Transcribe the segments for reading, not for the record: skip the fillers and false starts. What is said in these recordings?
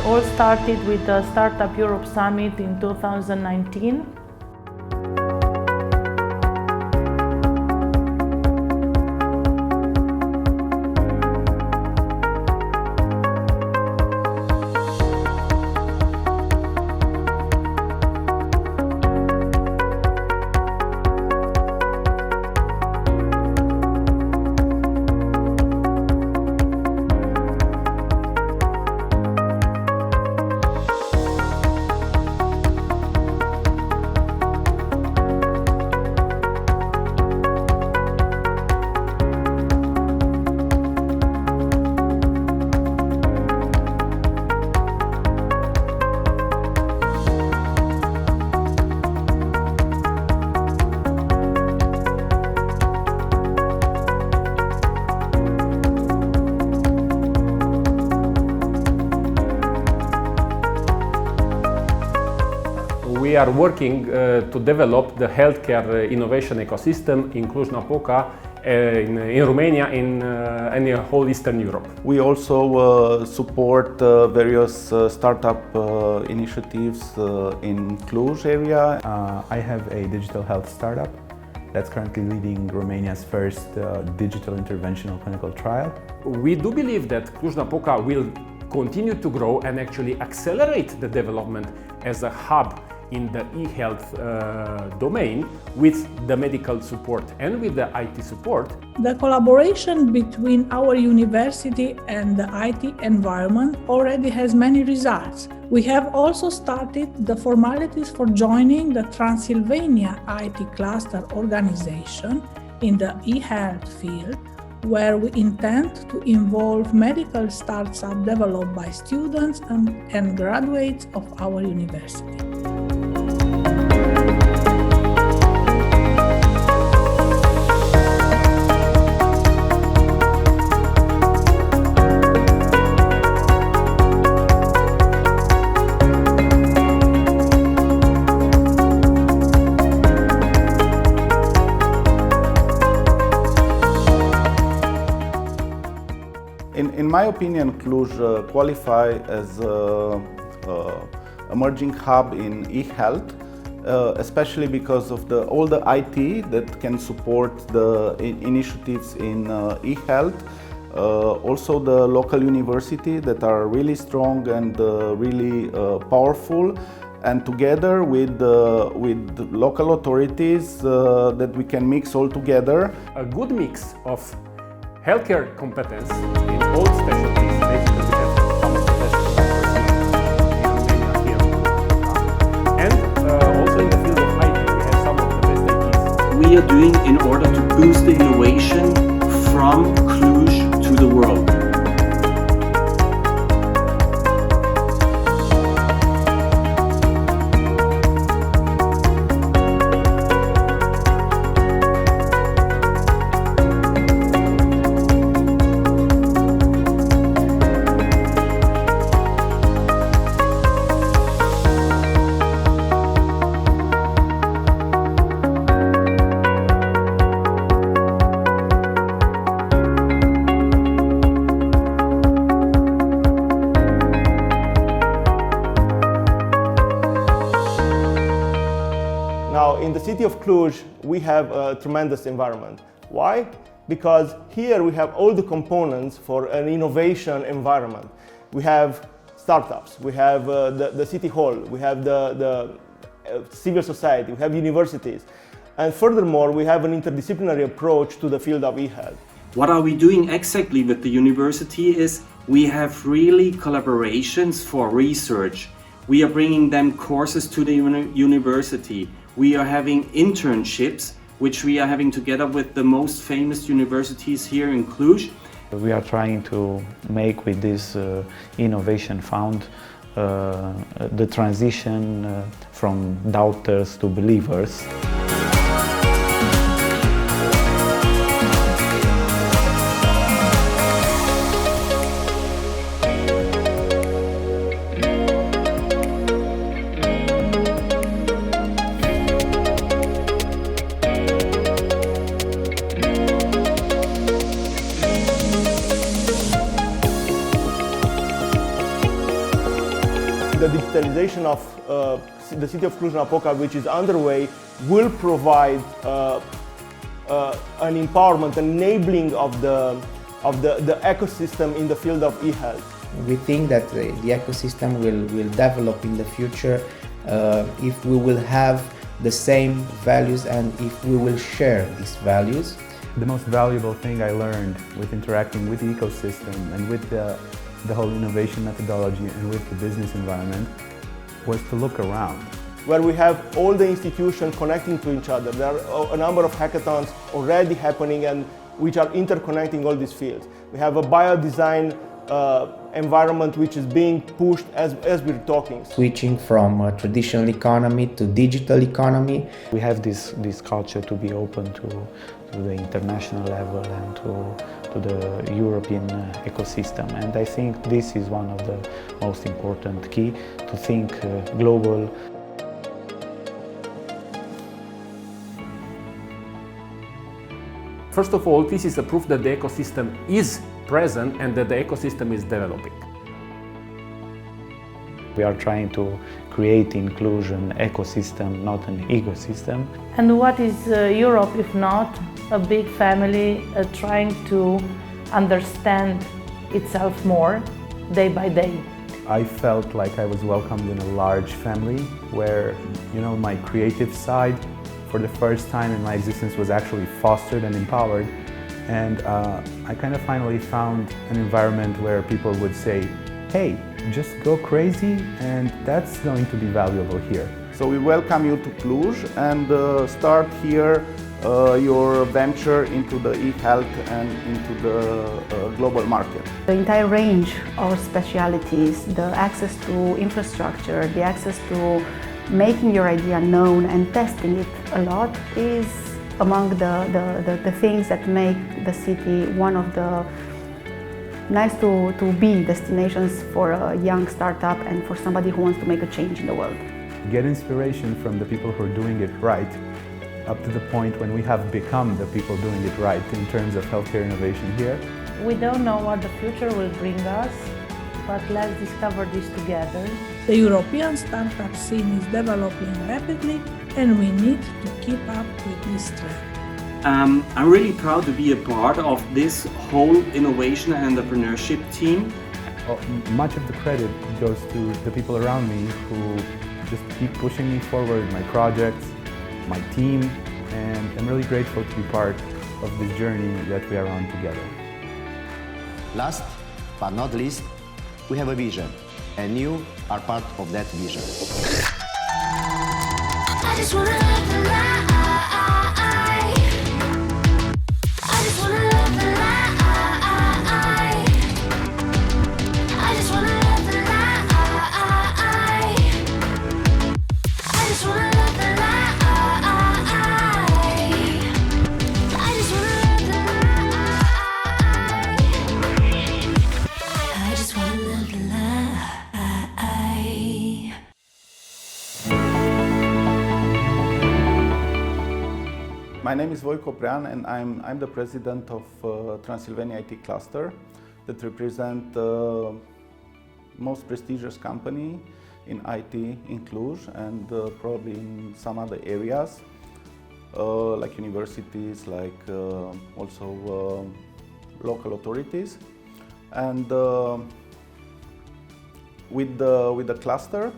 all started with the Startup Europe Summit in 2019. We are working to develop the healthcare innovation ecosystem in Cluj-Napoca, in Romania, and in whole Eastern Europe. We also support various startup initiatives in Cluj area. I have a digital health startup that's currently leading Romania's first digital interventional clinical trial. We do believe that Cluj-Napoca will continue to grow and actually accelerate the development as a hub in the e-health domain with the medical support and with the IT support. The collaboration between our university and the IT environment already has many results. We have also started the formalities for joining the Transylvania IT Cluster organization in the e-health field, where we intend to involve medical startups developed by students and graduates of our university. In my opinion, Cluj qualify as an emerging hub in e-health, especially because of all the IT that can support the initiatives in e-health. Also the local university that are really strong and really powerful, and together with local authorities that we can mix all together. A good mix of healthcare competence in all specialties. Basically, we have some of the best in Romania here, and also in the field of IT, we have some of the best ITs. We are doing in order to boost the innovation from Cluj to the world. Now, in the city of Cluj, we have a tremendous environment. Why? Because here we have all the components for an innovation environment. We have startups, we have the city hall, we have the civil society, we have universities. And furthermore, we have an interdisciplinary approach to the field of e-health. What are we doing exactly with the university is we have really collaborations for research. We are bringing them courses to the university. We are having internships, which we are having together with the most famous universities here in Cluj. We are trying to make with this innovation fund the transition from doubters to believers. the digitalization of the city of Cluj-Napoca, which is underway, will provide an empowerment, enabling of the ecosystem in the field of e-health. We think that the ecosystem will develop in the future if we will have the same values and if we will share these values. The most valuable thing I learned with interacting with the ecosystem and with the whole innovation methodology and with the business environment was to look around. Where we have all the institutions connecting to each other. There are a number of hackathons already happening and which are interconnecting all these fields. We have a biodesign environment which is being pushed as we're talking. Switching from a traditional economy to digital economy. We have this culture to be open to the international level and to the European ecosystem, and I think this is one of the most important key, to think global. First of all, this is a proof that the ecosystem is present and that the ecosystem is developing. We are trying to create inclusion ecosystem, not an ecosystem. And what is Europe if not a big family trying to understand itself more day by day? I felt like I was welcomed in a large family where, my creative side for the first time in my existence was actually fostered and empowered. And I kind of finally found an environment where people would say, hey, just go crazy, and that's going to be valuable here. So we welcome you to Cluj and start here your venture into the e-health and into the global market. The entire range of specialities, the access to infrastructure, the access to making your idea known and testing it a lot is among the things that make the city one of the nice to be destinations for a young startup and for somebody who wants to make a change in the world. Get inspiration from the people who are doing it right, up to the point when we have become the people doing it right in terms of healthcare innovation here. We don't know what the future will bring us, but let's discover this together. The European startup scene is developing rapidly and we need to keep up with this trend. I'm really proud to be a part of this whole innovation and entrepreneurship team. Much of the credit goes to the people around me who just keep pushing me forward, my projects, my team, and I'm really grateful to be part of this journey that we are on together. Last but not least, we have a vision, and you are part of that vision. I just wanna live the life. I just wanna live the life. I just wanna live the life. I just wanna live the life. I just wanna live the life. I just wanna live the life. My name is Vojko Prean and I'm the president of Transylvania IT Cluster that represent the most prestigious company in IT in Cluj and probably in some other areas like universities, like also local authorities. And with the cluster,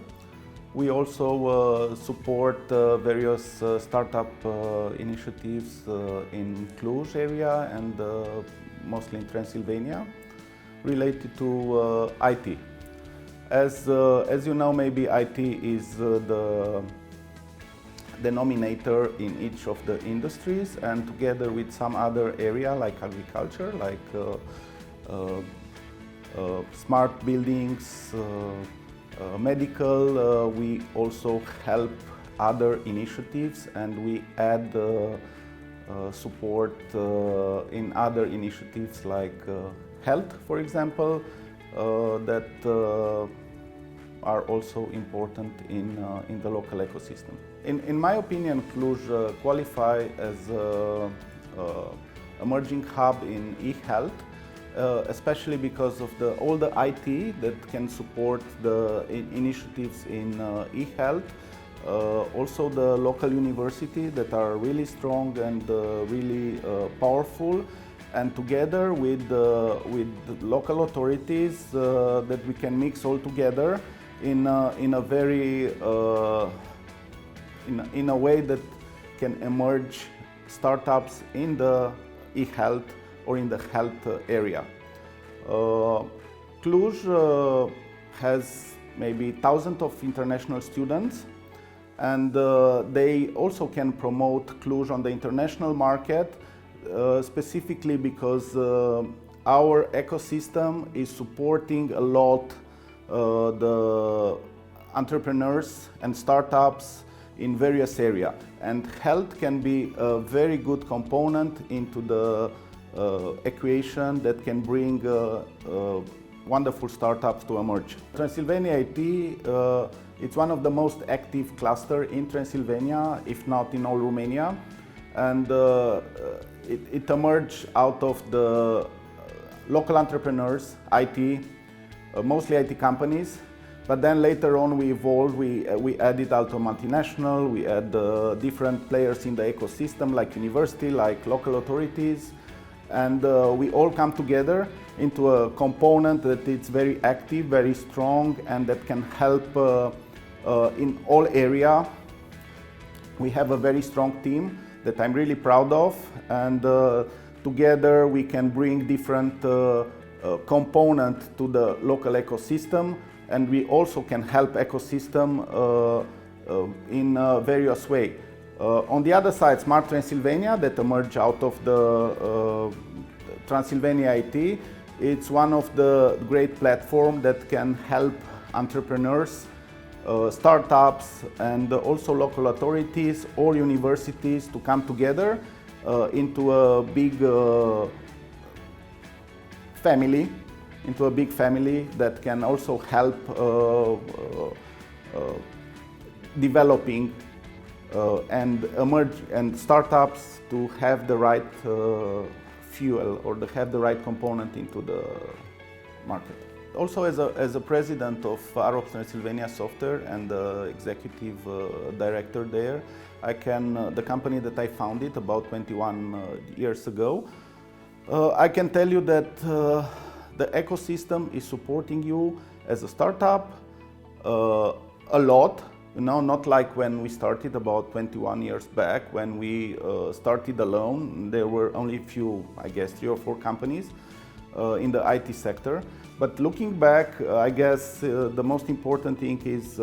we also support various startup initiatives in Cluj area and mostly in Transylvania related to IT. As you know, maybe IT is the denominator in each of the industries, and together with some other area like agriculture, like smart buildings, medical, we also help other initiatives and we add support in other initiatives like health, for example, that are also important in the local ecosystem. In my opinion, Cluj qualify as an emerging hub in e-health, especially because of all the IT that can support the initiatives in e-health. Also the local university that are really strong and really powerful, and together with the local authorities that we can mix all together in a very in a way that can emerge startups in the e-health or in the health area. Cluj has maybe thousands of international students, and they also can promote Cluj on the international market, specifically because our ecosystem is supporting a lot the entrepreneurs and startups in various areas, and health can be a very good component into the equation that can bring wonderful startups to emerge. Transylvania IT, it's one of the most active clusters in Transylvania, if not in all Romania, and it emerged out of the local entrepreneurs, IT, mostly IT companies. But then later on we evolved, we added also multinational, we add different players in the ecosystem like university, like local authorities, and we all come together into a component that is very active, very strong, and that can help in all areas. We have a very strong team that I'm really proud of, and together we can bring different components to the local ecosystem, and we also can help ecosystem in various ways. On the other side, Smart Transylvania, that emerged out of the Transylvania IT, it's one of the great platforms that can help entrepreneurs, startups, and also local authorities or universities to come together into a big family. Into a big family that can also help developing and emerge and startups to have the right fuel or to have the right component into the market. Also, as a president of Arops Transylvania Software and the executive director there, the company that I founded about 21 years ago, I can tell you that the ecosystem is supporting you as a startup a lot. You know, not like when we started about 21 years back, when we started alone. There were only a few, I guess, 3 or 4 companies in the IT sector. But looking back, I guess the most important thing is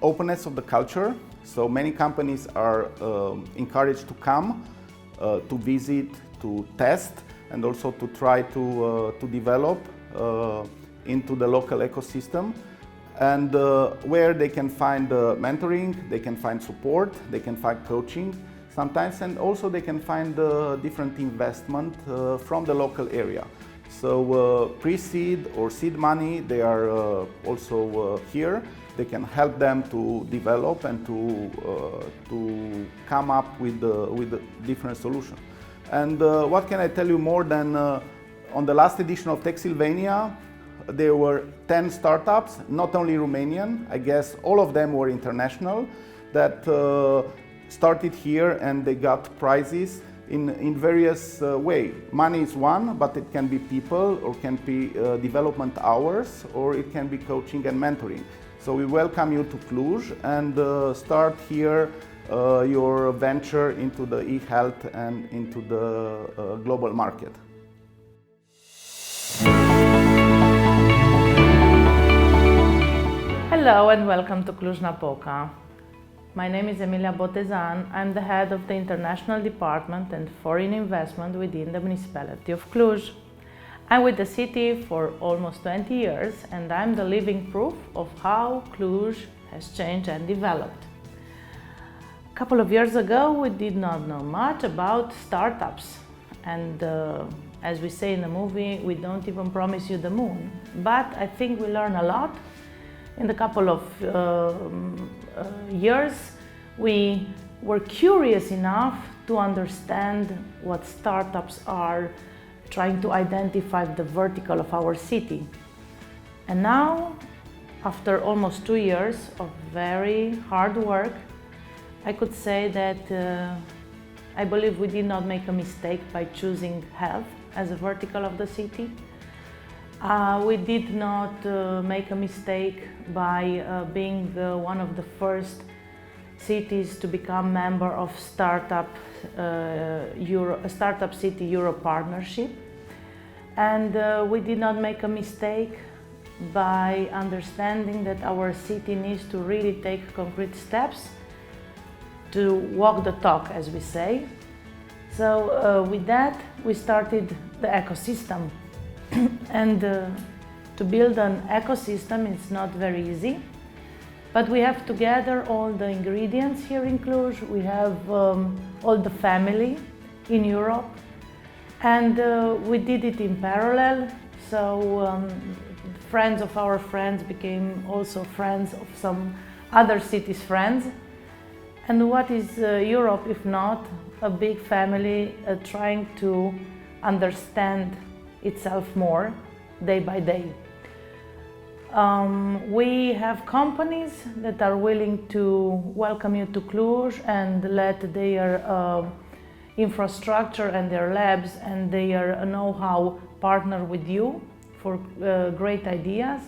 openness of the culture. So many companies are encouraged to come, to visit, to test, and also to try to develop into the local ecosystem, and where they can find mentoring, they can find support, they can find coaching sometimes, and also they can find different investment from the local area. So pre-seed or seed money, they are also here. They can help them to develop and to come up with a different solution. And what can I tell you more than on the last edition of Techsylvania, there were 10 startups, not only Romanian, I guess all of them were international, that started here and they got prizes in various ways. Money is one, but it can be people, or can be development hours, or it can be coaching and mentoring. So we welcome you to Cluj and start here your venture into the e-health and into the global market. Hello and welcome to Cluj-Napoca. My name is Emilia Botezan. I'm the head of the International Department and Foreign Investment within the municipality of Cluj. I'm with the city for almost 20 years, and I'm the living proof of how Cluj has changed and developed. A couple of years ago, we did not know much about startups, and as we say in the movie, we don't even promise you the moon. But I think we learned a lot. In the couple of years, we were curious enough to understand what startups are, trying to identify the vertical of our city. And now, after almost 2 years of very hard work, I could say that I believe we did not make a mistake by choosing health as a vertical of the city. We did not make a mistake by being one of the first cities to become member of Startup City Europe Partnership. And we did not make a mistake by understanding that our city needs to really take concrete steps to walk the talk, as we say. So with that, we started the ecosystem. And to build an ecosystem, it's not very easy. But we have together all the ingredients here in Cluj. We have all the family in Europe. And we did it in parallel. So friends of our friends became also friends of some other cities' friends. And what is Europe if not a big family trying to understand itself more day by day? We have companies that are willing to welcome you to Cluj and let their infrastructure and their labs and their know-how partner with you for great ideas.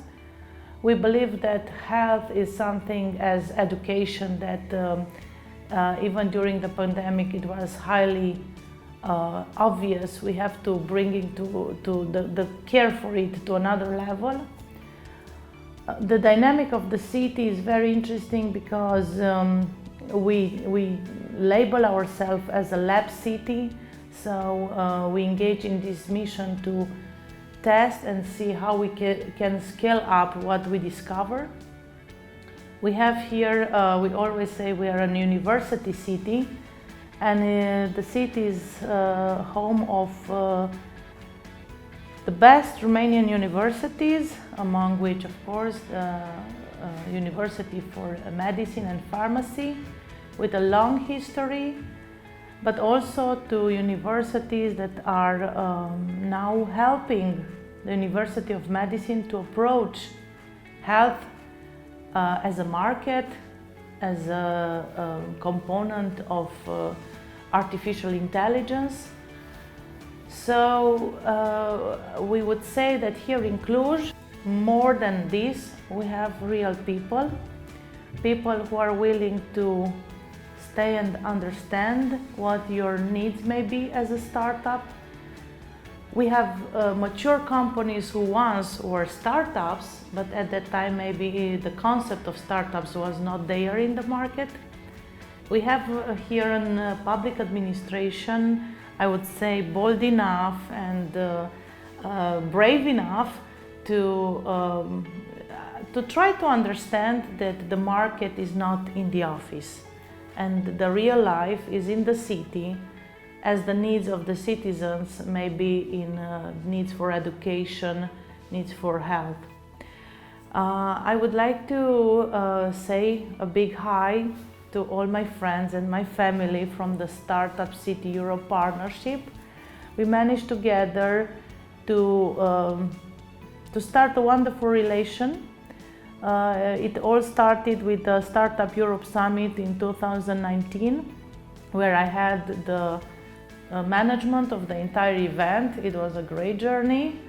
We believe that health is something as education that even during the pandemic it was highly obvious. We have to bring it to the care for it to another level. The dynamic of the city is very interesting because we label ourselves as a lab city, so we engage in this mission to test and see how we can scale up what we discover. We have here, we always say we are a university city, and the city is home of the best Romanian universities, among which, of course, the University for Medicine and Pharmacy, with a long history, but also to universities that are now helping the University of Medicine to approach health as a market, as a component of artificial intelligence. So we would say that here in Cluj, more than this, we have real people who are willing to stay and understand what your needs may be as a startup. We have mature companies who once were startups, but at that time maybe the concept of startups was not there in the market. We have here in public administration, I would say, bold enough and brave enough to try to understand that the market is not in the office and the real life is in the city, as the needs of the citizens may be in needs for education, needs for health. I would like to say a big hi to all my friends and my family from the Startup City Europe Partnership. We managed together to start a wonderful relation. It all started with the Startup Europe Summit in 2019, where I had the management of the entire event. It was a great journey.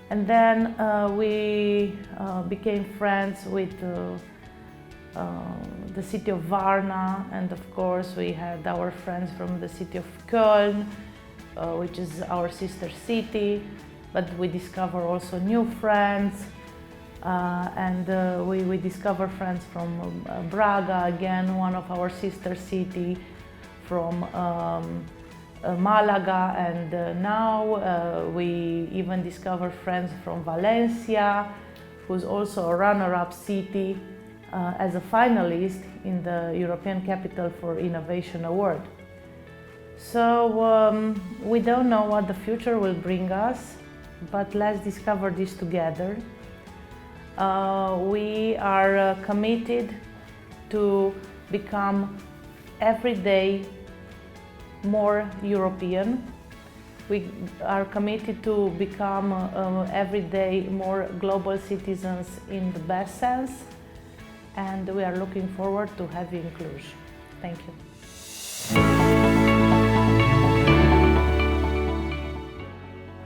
And then we became friends with the city of Varna, and of course we had our friends from the city of Köln, which is our sister city, but we discover also new friends, and we discover friends from Braga, again one of our sister city, from Malaga, and now we even discover friends from Valencia, who's also a runner-up city as a finalist in the European Capital for Innovation Award. So we don't know what the future will bring us, but let's discover this together. We are committed to become every day more European. We are committed to become every day more global citizens in the best sense, and we are looking forward to having Cluj. Thank you.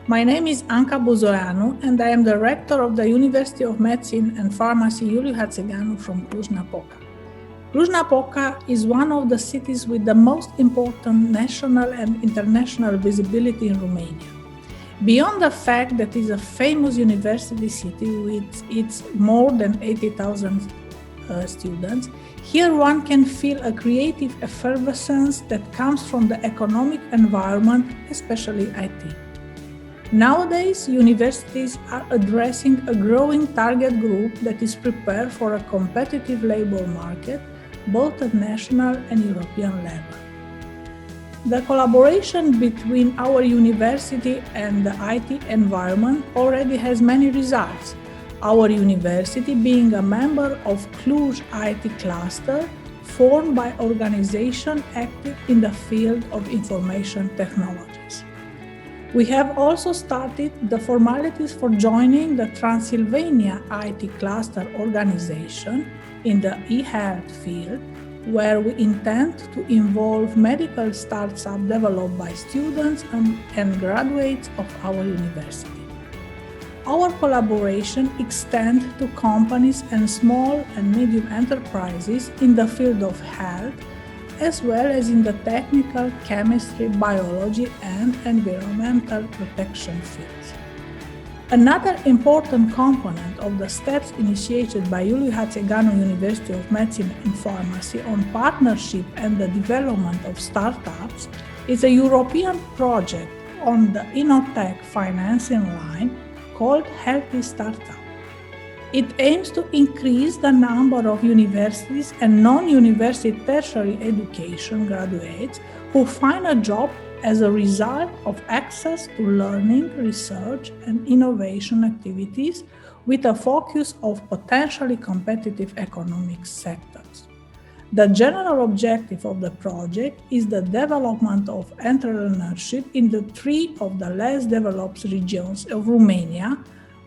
My name is Anca Buzoianu, and I am the rector of the University of Medicine and Pharmacy Iuliu-Hațeganu from Cluj-Napoca. Cluj-Napoca is one of the cities with the most important national and international visibility in Romania. Beyond the fact that it is a famous university city with its more than 80,000 students, here one can feel a creative effervescence that comes from the economic environment, especially IT. Nowadays, universities are addressing a growing target group that is prepared for a competitive labor market, both at national and European level. The collaboration between our university and the IT environment already has many results. Our university being a member of Cluj IT cluster, formed by organizations active in the field of information technologies. We have also started the formalities for joining the Transylvania IT cluster organization in the e-health field, where we intend to involve medical startups developed by students and graduates of our university. Our collaboration extends to companies and small and medium enterprises in the field of health, as well as in the technical, chemistry, biology, and environmental protection fields. Another important component of the steps initiated by Iuliu-Hațeganu University of Medicine and Pharmacy on partnership and the development of startups is a European project on the Innotech financing line called Healthy Startup. It aims to increase the number of universities and non-university tertiary education graduates who find a job as a result of access to learning, research, and innovation activities with a focus of potentially competitive economic sectors. The general objective of the project is the development of entrepreneurship in the 3 of the less developed regions of Romania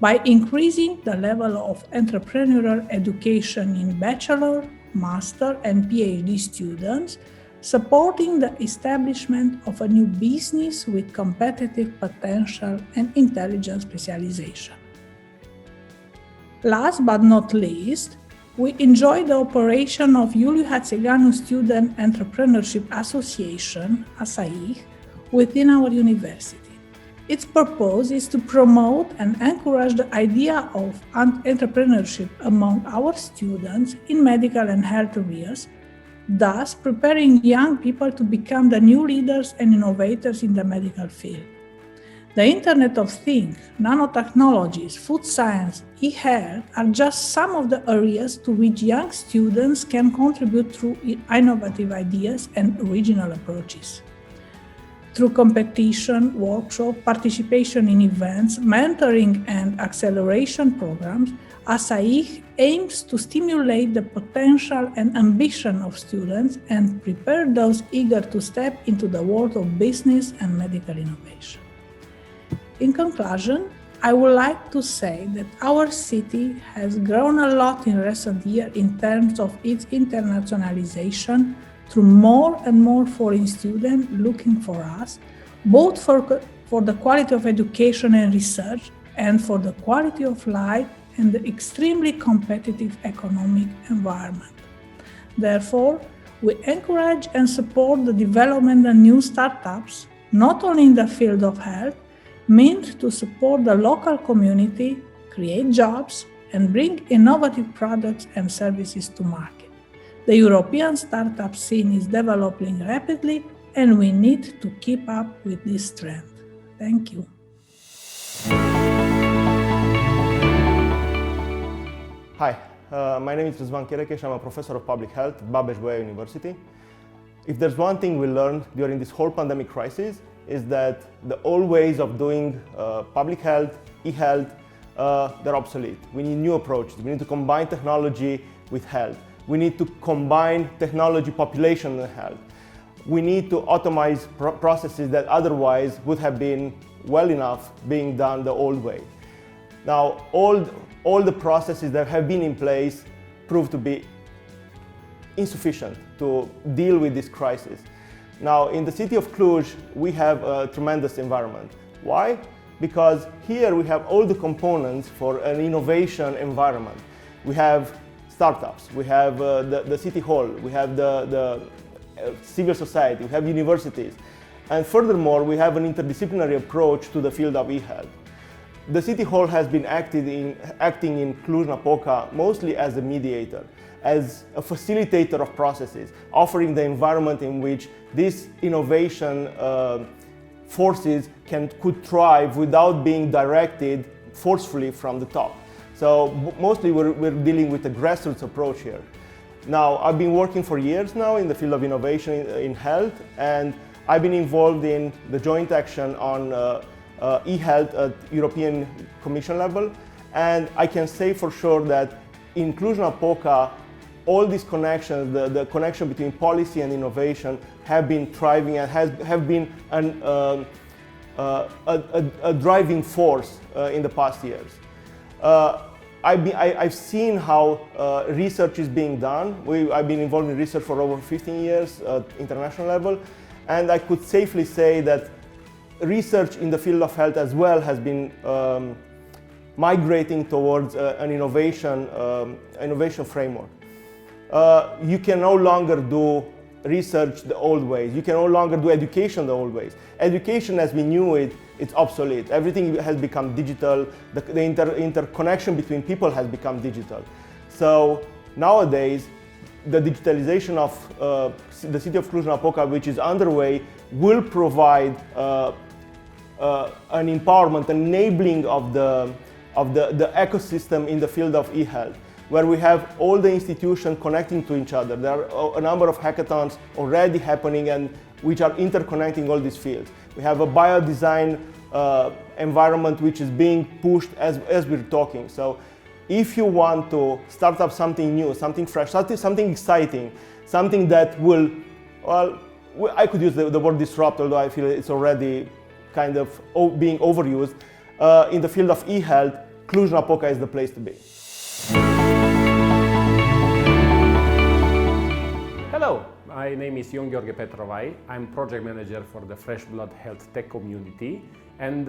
by increasing the level of entrepreneurial education in bachelor, master, and PhD students, supporting the establishment of a new business with competitive potential and intelligent specialization. Last but not least, we enjoy the operation of Iuliu-Hațeganu Student Entrepreneurship Association, ASAIH, within our university. Its purpose is to promote and encourage the idea of entrepreneurship among our students in medical and health areas, thus preparing young people to become the new leaders and innovators in the medical field. The Internet of Things, nanotechnologies, food science, e-health are just some of the areas to which young students can contribute through innovative ideas and original approaches. Through competition, workshop, participation in events, mentoring and acceleration programs, ASAIH aims to stimulate the potential and ambition of students and prepare those eager to step into the world of business and medical innovation. In conclusion, I would like to say that our city has grown a lot in recent years in terms of its internationalization through more and more foreign students looking for us, both for the quality of education and research and for the quality of life and the extremely competitive economic environment. Therefore, we encourage and support the development of new startups, not only in the field of health, meant to support the local community, create jobs, and bring innovative products and services to market. The European startup scene is developing rapidly, and we need to keep up with this trend. Thank you. Hi, my name is Răzvan Cherecheș. I'm a professor of public health at Babeș-Bolyai University. If there's one thing we learned during this whole pandemic crisis, is that the old ways of doing public health, e-health, they're obsolete. We need new approaches. We need to combine technology with health. We need to combine technology, population, and health. we need to automate processes that otherwise would have been well enough being done the old way. Now, all the processes that have been in place prove to be insufficient to deal with this crisis. Now, in the city of Cluj, we have a tremendous environment. Why? Because here we have all the components for an innovation environment. We have startups, we have the city hall, we have the civil society, we have universities, and furthermore, we have an interdisciplinary approach to the field of e-health. The city hall has been acting in Cluj-Napoca mostly as a mediator, as a facilitator of processes, offering the environment in which this innovation forces could thrive without being directed forcefully from the top. So mostly we're dealing with a grassroots approach here. Now, I've been working for years now in the field of innovation in health, and I've been involved in the joint action on e-health at European Commission level, and I can say for sure that in Cluj-Napoca, all these connections, the connection between policy and innovation have been thriving and have been a driving force in the past years. I've seen how research is being done. I've been involved in research for over 15 years at international level, and I could safely say that research in the field of health as well has been migrating towards an innovation framework. You can no longer do research the old ways. You can no longer do education the old ways. Education as we knew it, it's obsolete. Everything has become digital. The interconnection between people has become digital. So nowadays, the digitalization of the city of Cluj-Napoca, which is underway, will provide an empowerment, enabling of the ecosystem in the field of e-health, where we have all the institutions connecting to each other. There are a number of hackathons already happening and which are interconnecting all these fields. We have a biodesign environment which is being pushed as we're talking. So if you want to start up something new, something fresh, something exciting, something that will, well, I could use the word disrupt, although I feel it's already kind of being overused. In the field of e-health, Cluj-Napoca is the place to be. Hello, my name is Ion Gheorghe Petrovai. I'm project manager for the Fresh Blood Health Tech community, and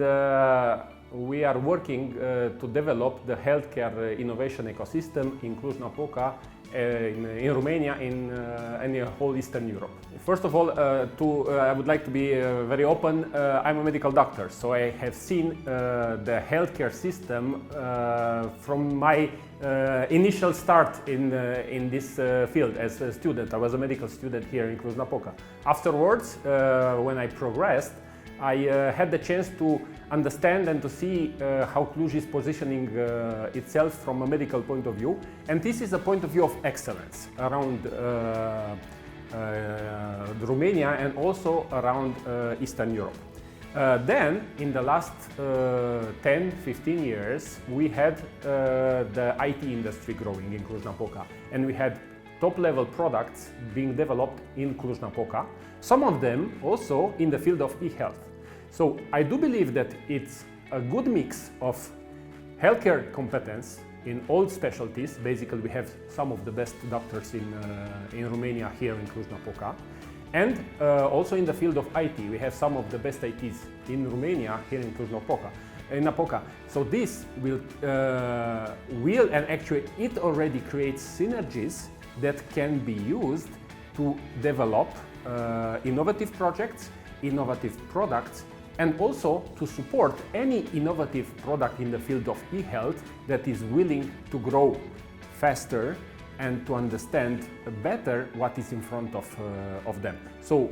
we are working to develop the healthcare innovation ecosystem in Cluj-Napoca, in Romania, and in whole Eastern Europe. First of all, I would like to be very open. I'm a medical doctor, so I have seen the healthcare system from my initial start in this field as a student. I was a medical student here in Cluj-Napoca. Afterwards, when I progressed, I had the chance to understand and to see how Cluj is positioning itself from a medical point of view, and this is a point of view of excellence around Romania and also around Eastern Europe. Then, in the last 10-15 years, we had the IT industry growing in Cluj-Napoca, and we had top-level products being developed in Cluj-Napoca, some of them also in the field of e-health. So I do believe that it's a good mix of healthcare competence in all specialties. Basically, we have some of the best doctors in Romania here in Cluj-Napoca. And also in the field of IT, we have some of the best ITs in Romania here in Cluj-Napoca. So this will and actually it already creates synergies that can be used to develop innovative projects, innovative products, and also to support any innovative product in the field of e-health that is willing to grow faster and to understand better what is in front of them. So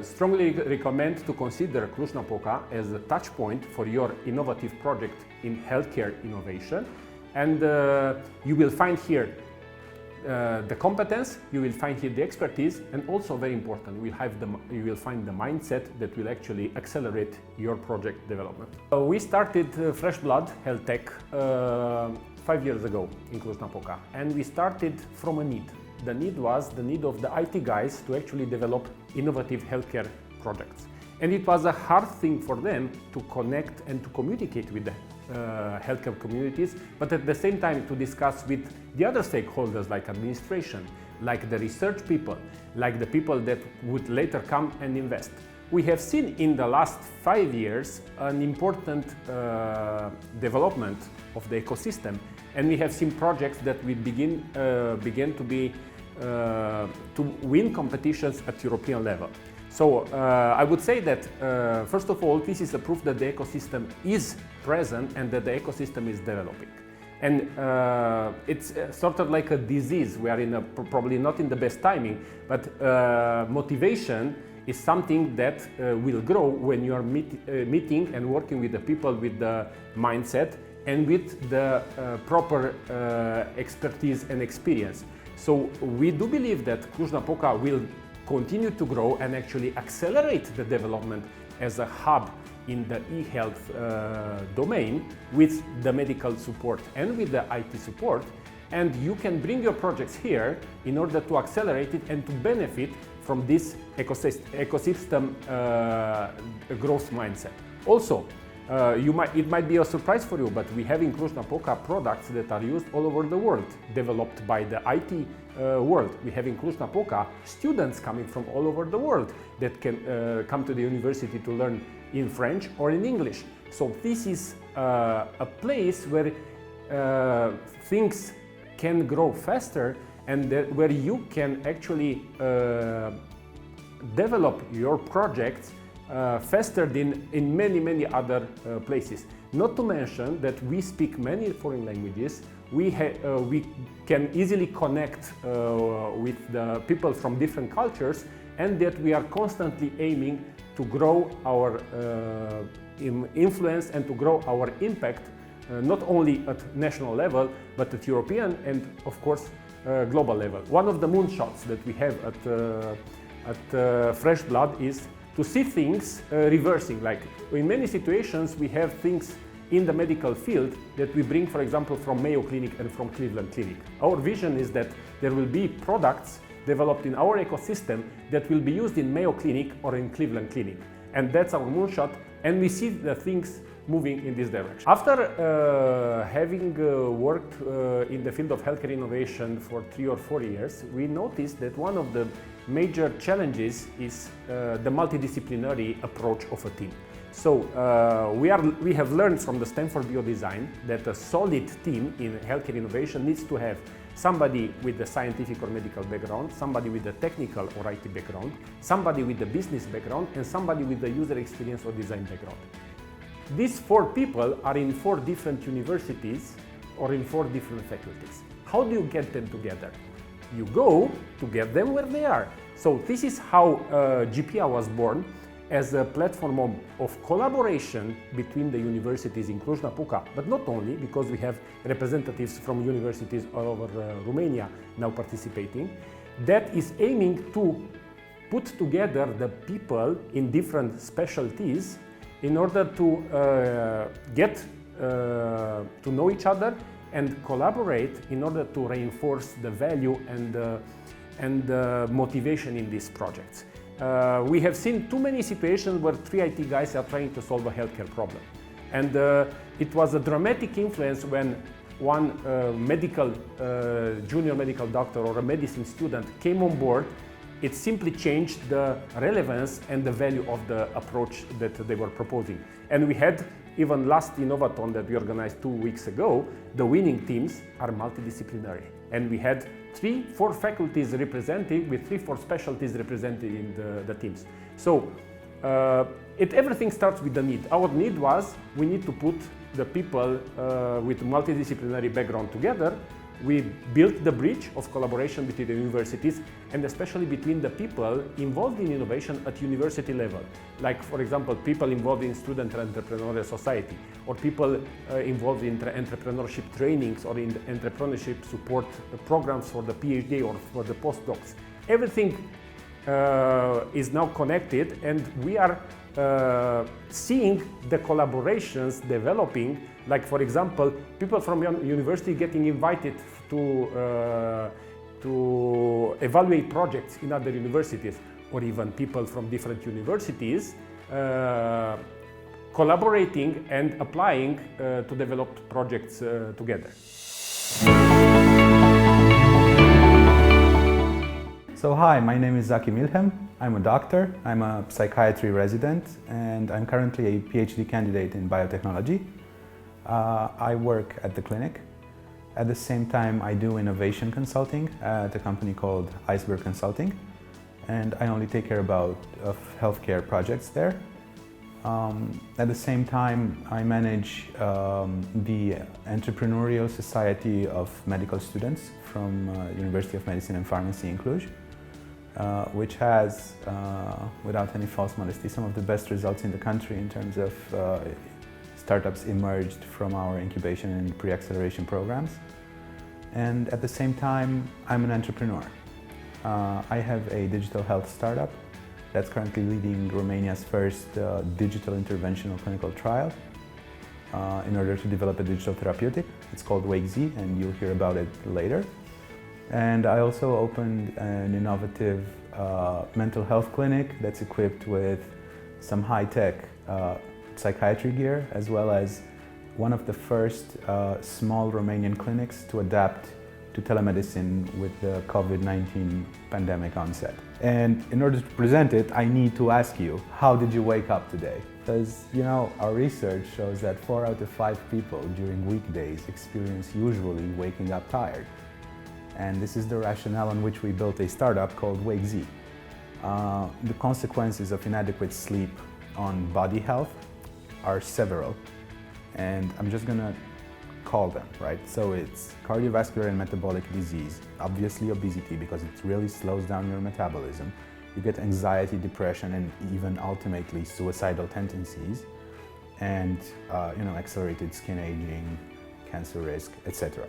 strongly recommend to consider Cluj-Napoca as a touch point for your innovative project in healthcare innovation, and you will find here the competence, you will find here the expertise, and also very important, you will find the mindset that will actually accelerate your project development. We started Fresh Blood Health Tech 5 years ago in Cluj-Napoca, and we started from a need. the need was the need of the IT guys to actually develop innovative healthcare projects. And it was a hard thing for them to connect and to communicate with the healthcare communities, but at the same time to discuss with the other stakeholders like administration, like the research people, like the people that would later come and invest. We have seen in the last 5 years an important development of the ecosystem, and we have seen projects that we began to win competitions at European level. So I would say that first of all, this is a proof that the ecosystem is present and that the ecosystem is developing. And it's sort of like a disease. We are probably not in the best timing, but motivation is something that will grow when you are meeting and working with the people with the mindset and with the proper expertise and experience. So we do believe that Cluj-Napoca will continue to grow and actually accelerate the development as a hub in the e-health domain with the medical support and with the IT support. And you can bring your projects here in order to accelerate it and to benefit from this ecosystem growth mindset. Also, it might be a surprise for you, but we have in Cluj-Napoca products that are used all over the world, developed by the IT world. We have in Cluj-Napoca students coming from all over the world that can come to the university to learn in French or in English. So this is a place where things can grow faster and where you can actually develop your projects faster than in many other places. Not to mention that we speak many foreign languages. We can easily connect with the people from different cultures, and that we are constantly aiming to grow our influence and to grow our impact, not only at national level, but at European and, of course, global level. One of the moonshots that we have at Fresh Blood is to see things reversing. Like in many situations, we have things in the medical field that we bring, for example, from Mayo Clinic and from Cleveland Clinic. Our vision is that there will be products developed in our ecosystem that will be used in Mayo Clinic or in Cleveland Clinic. And that's our moonshot, and we see the things moving in this direction. After having worked in the field of healthcare innovation for 3 or 4 years, we noticed that one of the major challenges is the multidisciplinary approach of a team. So we have learned from the Stanford Biodesign that a solid team in healthcare innovation needs to have somebody with the scientific or medical background, somebody with the technical or IT background, somebody with the business background, and somebody with the user experience or design background. These 4 people are in 4 different universities or in 4 different faculties. How do you get them together? You go to get them where they are. So this is how GPA was born, as a platform of collaboration between the universities in Cluj-Napoca, but not only, because we have representatives from universities all over Romania now participating, that is aiming to put together the people in different specialties in order to get to know each other and collaborate in order to reinforce the value and motivation in these projects. We have seen too many situations where 3 IT guys are trying to solve a healthcare problem. And it was a dramatic influence when one junior medical doctor or a medicine student came on board. It simply changed the relevance and the value of the approach that they were proposing. And we had, even last Innovaton that we organized 2 weeks ago, the winning teams are multidisciplinary. And we had 3-4 faculties represented with 3-4 specialties represented in the teams. So everything starts with the need. Our need was we need to put the people with multidisciplinary background together. We built the bridge of collaboration between the universities and especially between the people involved in innovation at university level. Like, for example, people involved in student entrepreneurial society, or people involved in entrepreneurship trainings or in entrepreneurship support programs for the PhD or for the postdocs. Everything is now connected, and we are seeing the collaborations developing. Like, for example, people from university getting invited to to evaluate projects in other universities or even people from different universities collaborating and applying to develop projects together. So hi, my name is Zaki Milhem. I'm a doctor, I'm a psychiatry resident, and I'm currently a PhD candidate in biotechnology. I work at the clinic. At the same time, I do innovation consulting at a company called Iceberg Consulting, and I only take care of healthcare projects there. At the same time, I manage the Entrepreneurial Society of Medical Students from University of Medicine and Pharmacy in Cluj, which has, without any false modesty, some of the best results in the country in terms of startups emerged from our incubation and pre-acceleration programs. And at the same time, I'm an entrepreneur. I have a digital health startup that's currently leading Romania's first digital interventional clinical trial in order to develop a digital therapeutic. It's called WakeZ, and you'll hear about it later. And I also opened an innovative mental health clinic that's equipped with some high-tech psychiatry gear, as well as one of the first small Romanian clinics to adapt to telemedicine with the COVID-19 pandemic onset. And in order to present it, I need to ask you, how did you wake up today? Because, you know, our research shows that 4 out of 5 people during weekdays experience usually waking up tired. And this is the rationale on which we built a startup called WakeZ. The consequences of inadequate sleep on body health are several, and I'm just gonna call them, right? So it's cardiovascular and metabolic disease, obviously obesity because it really slows down your metabolism. You get anxiety, depression, and even ultimately suicidal tendencies, and accelerated skin aging, cancer risk, etc.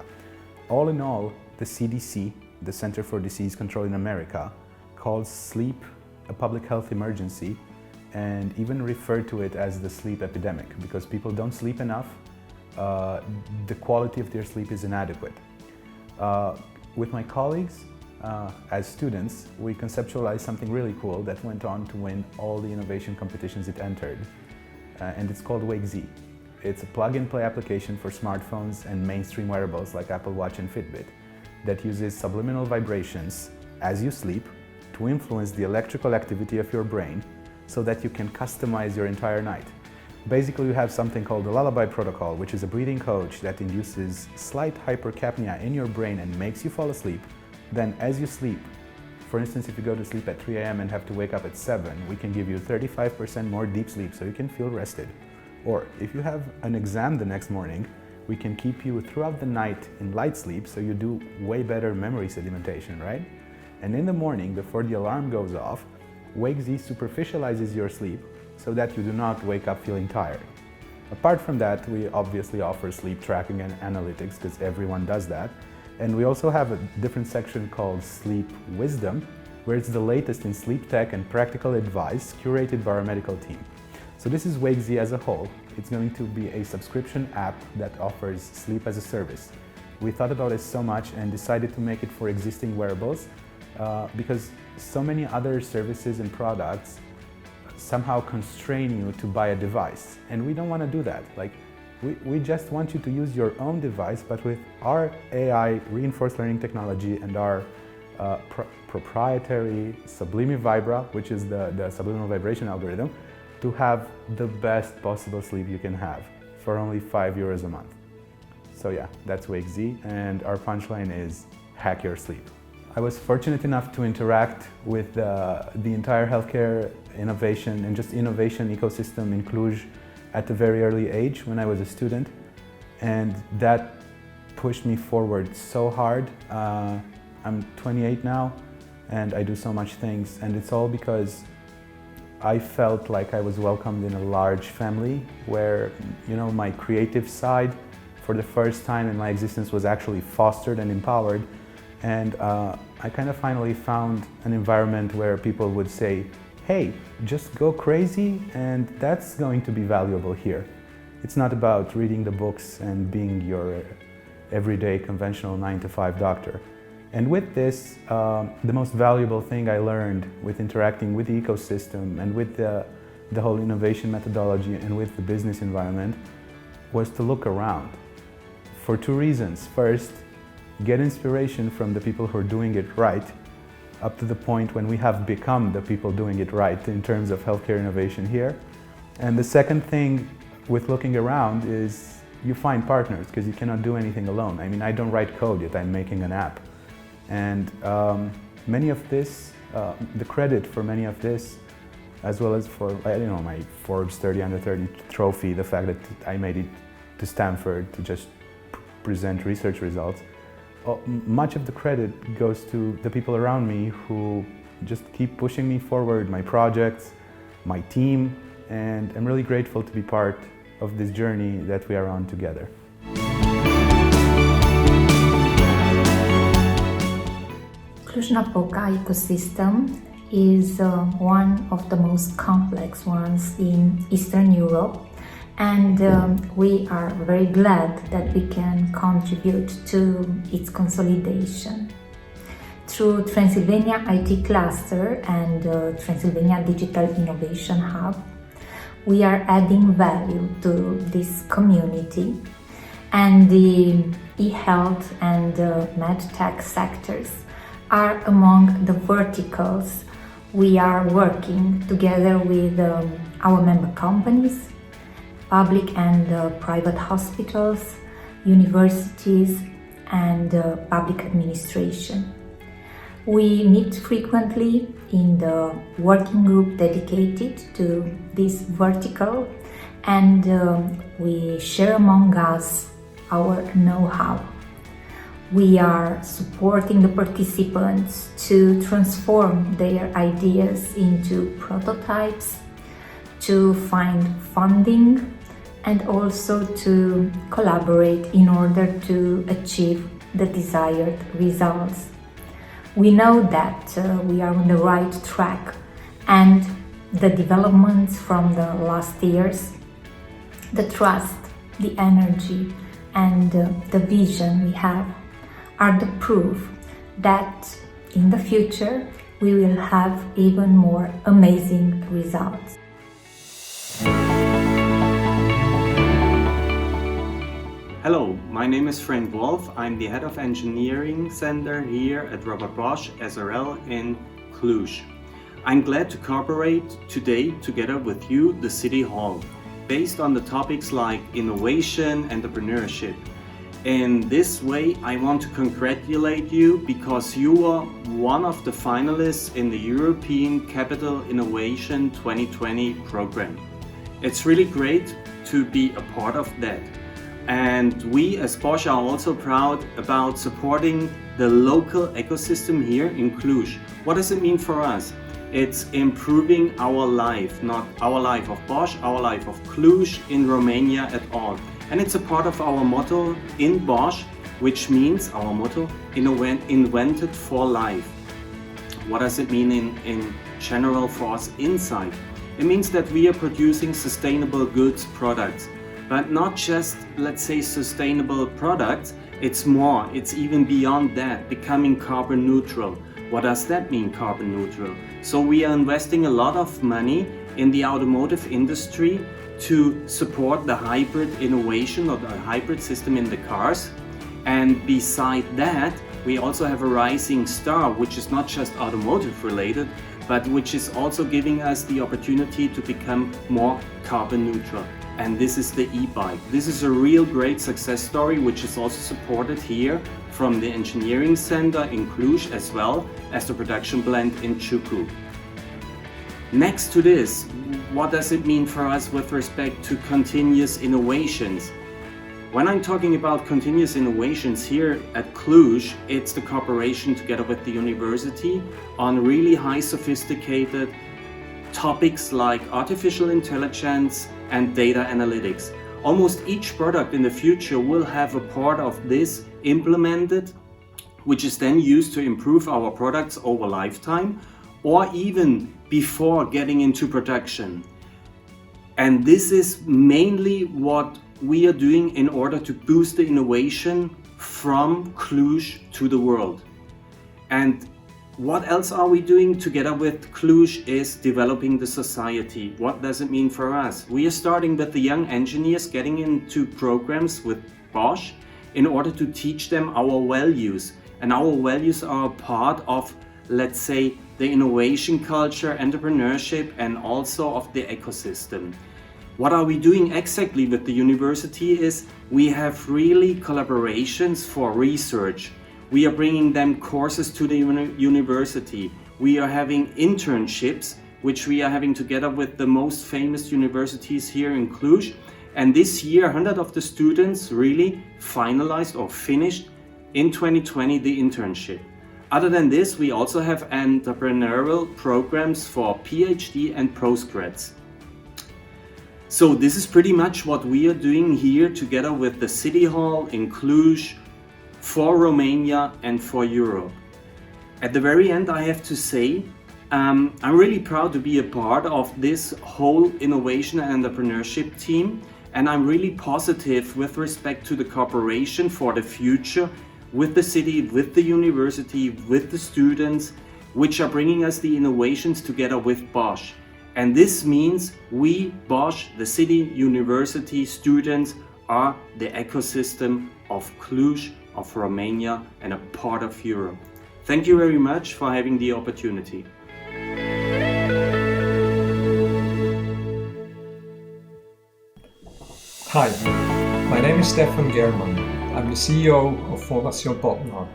All in all, the CDC, the Center for Disease Control in America, calls sleep a public health emergency and even referred to it as the sleep epidemic because people don't sleep enough. The quality of their sleep is inadequate. With my colleagues, as students, we conceptualized something really cool that went on to win all the innovation competitions it entered, and it's called WakeZ. It's a plug-and-play application for smartphones and mainstream wearables like Apple Watch and Fitbit that uses subliminal vibrations as you sleep to influence the electrical activity of your brain so that you can customize your entire night. Basically, you have something called the lullaby protocol, which is a breathing coach that induces slight hypercapnia in your brain and makes you fall asleep. Then as you sleep, for instance, if you go to sleep at 3 a.m. and have to wake up at 7, we can give you 35% more deep sleep so you can feel rested. Or if you have an exam the next morning, we can keep you throughout the night in light sleep so you do way better memory sedimentation, right? And in the morning, before the alarm goes off, WakeZ superficializes your sleep so that you do not wake up feeling tired. Apart from that, we obviously offer sleep tracking and analytics because everyone does that. And we also have a different section called Sleep Wisdom, where it's the latest in sleep tech and practical advice curated by our medical team. So this is WakeZ as a whole. It's going to be a subscription app that offers sleep as a service. We thought about it so much and decided to make it for existing wearables because so many other services and products somehow constrain you to buy a device. And we don't want to do that. Like, we just want you to use your own device, but with our AI reinforced learning technology and our proprietary Sublimi Vibra, which is the subliminal vibration algorithm, to have the best possible sleep you can have for only €5 a month. So yeah, that's WakeZ, and our punchline is hack your sleep. I was fortunate enough to interact with the entire healthcare innovation and just innovation ecosystem in Cluj at a very early age when I was a student, and that pushed me forward so hard. I'm 28 now and I do so much things, and it's all because I felt like I was welcomed in a large family where, you know, my creative side for the first time in my existence was actually fostered and empowered. And I kind of finally found an environment where people would say, hey, just go crazy, and that's going to be valuable here. It's not about reading the books and being your everyday conventional 9-to-5 doctor. And with this, the most valuable thing I learned with interacting with the ecosystem and with the whole innovation methodology and with the business environment was to look around for two reasons. First, get inspiration from the people who are doing it right, up to the point when we have become the people doing it right in terms of healthcare innovation here. And the second thing with looking around is you find partners, because you cannot do anything alone. I mean, I don't write code yet, I'm making an app. And many of this, the credit for many of this, as well as for, my Forbes 30 Under 30 trophy, the fact that I made it to Stanford to just present research results, much of the credit goes to the people around me who just keep pushing me forward, my projects, my team, and I'm really grateful to be part of this journey that we are on together. Cluj-Napoca ecosystem is one of the most complex ones in Eastern Europe, and we are very glad that we can contribute to its consolidation. Through Transylvania IT Cluster and Transylvania Digital Innovation Hub, we are adding value to this community, and the e-health and medtech sectors are among the verticals we are working together with our member companies, public and private hospitals, universities, and public administration. We meet frequently in the working group dedicated to this vertical, and we share among us our know-how. We are supporting the participants to transform their ideas into prototypes, to find funding, and also to collaborate in order to achieve the desired results. We know that we are on the right track, and the developments from the last years, the trust, the energy, and the vision we have are the proof that in the future we will have even more amazing results. Hello, my name is Frank Wolf. I'm the head of engineering center here at Robert Bosch SRL in Cluj. I'm glad to cooperate today together with you, the City Hall, based on the topics like innovation, entrepreneurship. In this way, I want to congratulate you because you are one of the finalists in the European Capital Innovation 2020 program. It's really great to be a part of that. And we as Bosch are also proud about supporting the local ecosystem here in Cluj. What does it mean for us? It's improving our life, not our life of Bosch, our life of Cluj in Romania at all. And it's a part of our motto in Bosch, which means our motto, invented for life. What does it mean in general for us inside? It means that we are producing sustainable goods products, but not just, let's say, sustainable products. It's more, it's even beyond that, becoming carbon neutral. What does that mean, carbon neutral? So we are investing a lot of money in the automotive industry to support the hybrid innovation or the hybrid system in the cars. And beside that, we also have a rising star, which is not just automotive related, but which is also giving us the opportunity to become more carbon neutral. And this is the e-bike. This is a real great success story, which is also supported here from the engineering center in Cluj, as well as the production plant in Ciucu. Next to this, what does it mean for us with respect to continuous innovations? When I'm talking about continuous innovations here at Cluj, it's the cooperation together with the university on really high sophisticated topics like artificial intelligence and data analytics. Almost each product in the future will have a part of this implemented, which is then used to improve our products over lifetime or even before getting into production. And this is mainly what we are doing in order to boost the innovation from Cluj to the world. And what else are we doing together with Cluj is developing the society. What does it mean for us? We are starting with the young engineers getting into programs with Bosch in order to teach them our values. And our values are a part of, let's say, the innovation culture, entrepreneurship, and also of the ecosystem. What are we doing exactly with the university is we have really collaborations for research. We are bringing them courses to the university. We are having internships, which we are having together with the most famous universities here in Cluj. And this year, 100 of the students really finalized or finished in 2020 the internship. Other than this, we also have entrepreneurial programs for PhD and postgrads. So this is pretty much what we are doing here together with the City Hall in Cluj for Romania and for Europe. At the very end, I have to say, I'm really proud to be a part of this whole innovation and entrepreneurship team, and I'm really positive with respect to the cooperation for the future with the city, with the university, with the students, which are bringing us the innovations together with Bosch. And this means we, Bosch, the city, university, students, are the ecosystem of Cluj, of Romania, and a part of Europe. Thank you very much for having the opportunity. Hi, my name is Stefan German. I'm the CEO of Fondation Bodnar.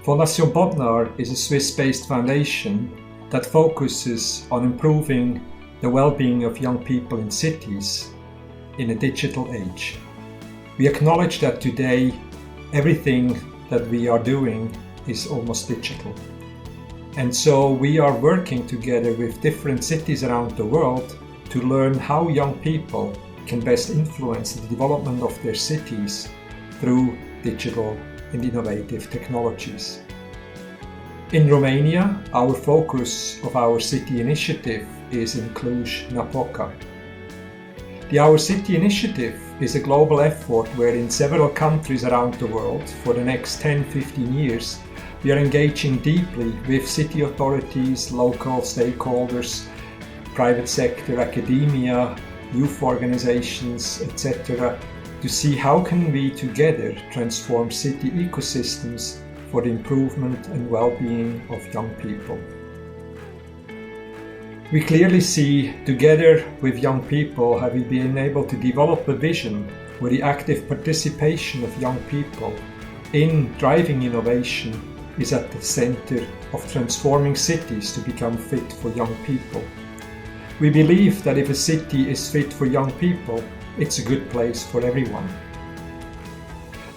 Fondation Bodnar is a Swiss-based foundation that focuses on improving the well-being of young people in cities in a digital age. We acknowledge that today everything that we are doing is almost digital. And so we are working together with different cities around the world to learn how young people can best influence the development of their cities through digital and innovative technologies. In Romania, our focus of our city initiative is in Cluj-Napoca. The Our City initiative is a global effort where in several countries around the world for the next 10-15 years we are engaging deeply with city authorities, local stakeholders, private sector, academia, youth organizations, etc. to see how can we together transform city ecosystems for the improvement and well-being of young people. We clearly see, together with young people, have we been able to develop a vision where the active participation of young people in driving innovation is at the center of transforming cities to become fit for young people. We believe that if a city is fit for young people, it's a good place for everyone.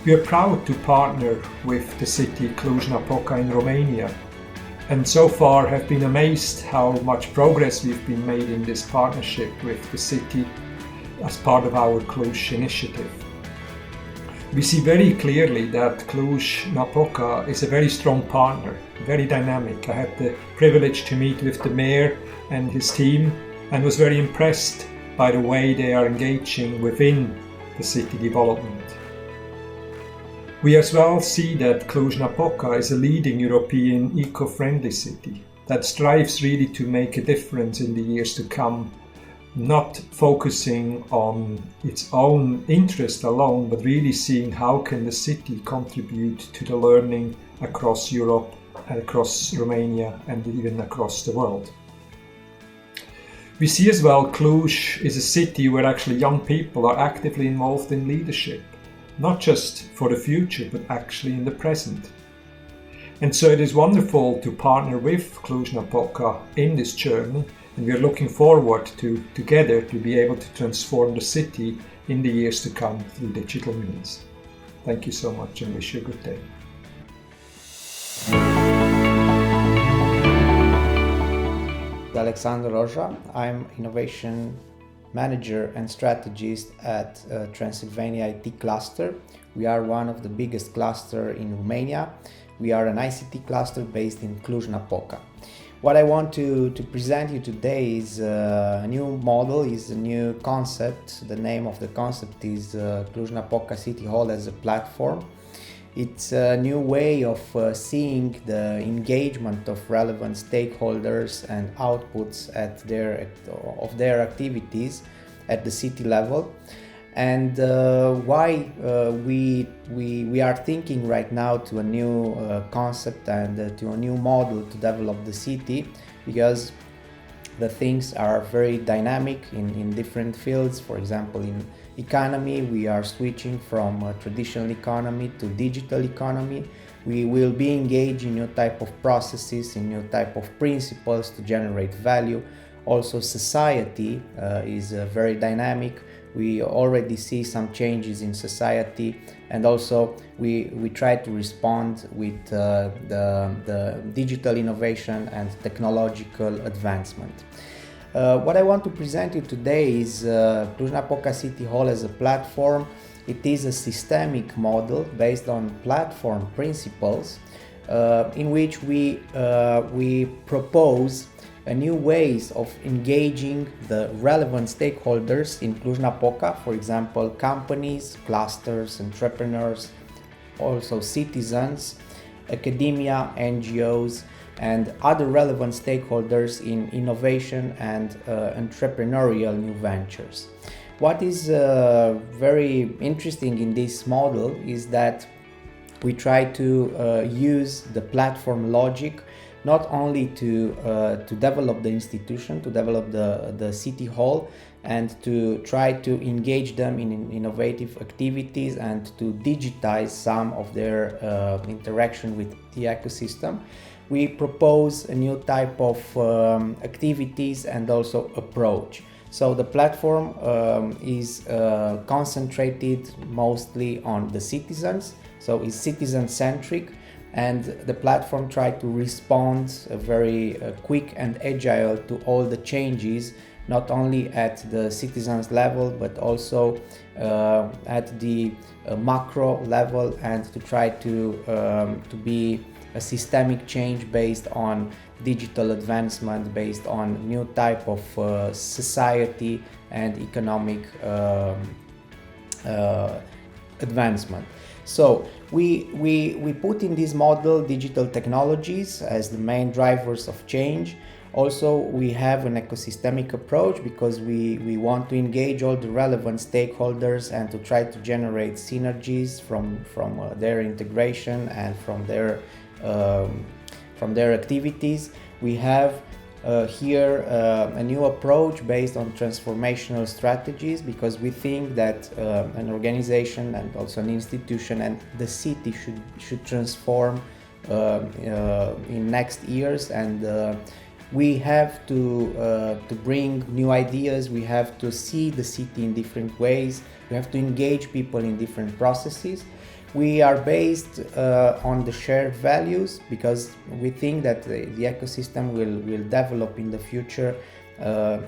We are proud to partner with the city Cluj-Napoca in Romania, and so far have been amazed how much progress we've been made in this partnership with the city as part of our Cluj initiative. We see very clearly that Cluj-Napoca is a very strong partner, very dynamic. I had the privilege to meet with the mayor and his team and was very impressed by the way they are engaging within the city development. We as well see that Cluj-Napoca is a leading European eco-friendly city that strives really to make a difference in the years to come, not focusing on its own interest alone, but really seeing how can the city contribute to the learning across Europe and across Romania and even across the world. We see as well Cluj is a city where actually young people are actively involved in leadership, not just for the future, but actually in the present. And so it is wonderful to partner with Cluj-Napoca in this journey, and we are looking forward to together to be able to transform the city in the years to come through digital means. Thank you so much and wish you a good day. Alexander Roja. I'm Innovation Manager and Strategist at Transylvania IT Cluster. We are one of the biggest clusters in Romania. We are an ICT cluster based in Cluj-Napoca. What I want to present you today is a new model, is a new concept. The name of the concept is Cluj-Napoca City Hall as a platform. It's a new way of seeing the engagement of relevant stakeholders and outputs of their activities at the city level. And why we are thinking right now to a new concept and to a new model to develop the city, because the things are very dynamic in different fields. For example, in economy, we are switching from a traditional economy to digital economy. We will be engaged in new type of processes, in new type of principles to generate value. Also, society is very dynamic. We already see some changes in society, and also we try to respond with the digital innovation and technological advancement. What I want to present you today is Cluj-Napoca City Hall as a platform. It is a systemic model based on platform principles in which we propose new ways of engaging the relevant stakeholders in Cluj-Napoca, for example, companies, clusters, entrepreneurs, also citizens, academia, NGOs, and other relevant stakeholders in innovation and entrepreneurial new ventures. What is very interesting in this model is that we try to use the platform logic not only to develop the institution, to develop the city hall, and to try to engage them in innovative activities and to digitize some of their interaction with the ecosystem. We propose a new type of activities and also approach. So the platform is concentrated mostly on the citizens, so it's citizen-centric, and the platform tried to respond very quick and agile to all the changes, not only at the citizens level but also at the macro level, and to try to be a systemic change based on digital advancement, based on new type of society and economic advancement. So we put in this model digital technologies as the main drivers of change. Also, we have an ecosystemic approach because we want to engage all the relevant stakeholders and to try to generate synergies from their integration and from their activities. We have here a new approach based on transformational strategies, because we think that an organization and also an institution and the city should transform in next years, and we have to bring new ideas. We have to see the city in different ways. We have to engage people in different processes. We are based on the shared values, because we think that the ecosystem will develop in the future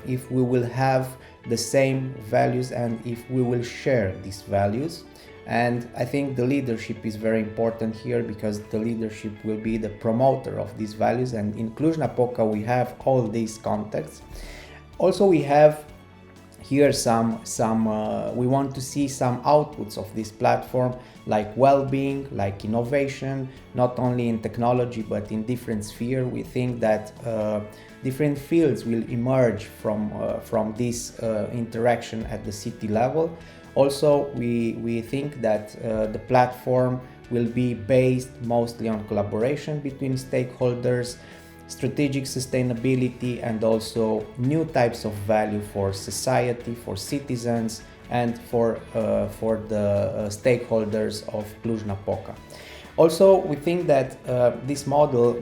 if we will have the same values and if we will share these values. And I think the leadership is very important here, because the leadership will be the promoter of these values, and in Cluj-Napoca we have all these contexts. Also, we have here we want to see some outputs of this platform, like well-being, like innovation, not only in technology but in different spheres. We think that different fields will emerge from this interaction at the city level. Also, we think that the platform will be based mostly on collaboration between stakeholders, strategic sustainability, and also new types of value for society, for citizens, and for the stakeholders of Cluj-Napoca. Also, we think that this model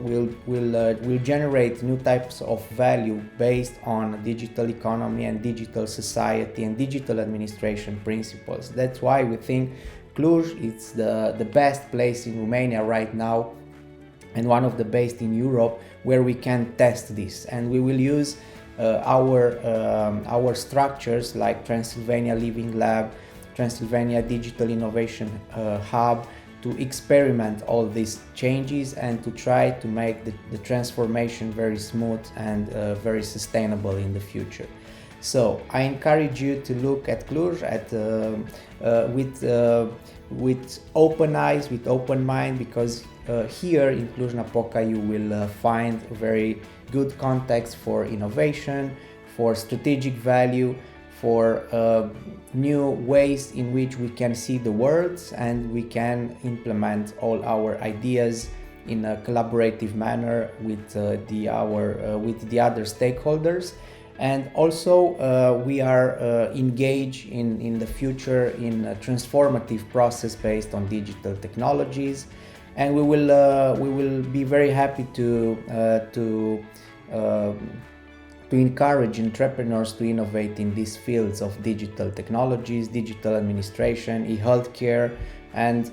will generate new types of value based on digital economy and digital society and digital administration principles. That's why we think Cluj is the best place in Romania right now, and one of the best in Europe, where we can test this. And we will use our structures like Transylvania Living Lab, Transylvania Digital Innovation Hub, to experiment all these changes and to try to make the transformation very smooth and very sustainable in the future. So I encourage you to look at Cluj with open eyes, with open mind, because here in Cluj-Napoca you will find very good context for innovation, for strategic value, for new ways in which we can see the world and we can implement all our ideas in a collaborative manner with the other stakeholders. And also we are engaged in the future in a transformative process based on digital technologies, and we will be very happy to encourage entrepreneurs to innovate in these fields of digital technologies, digital administration, e-healthcare, and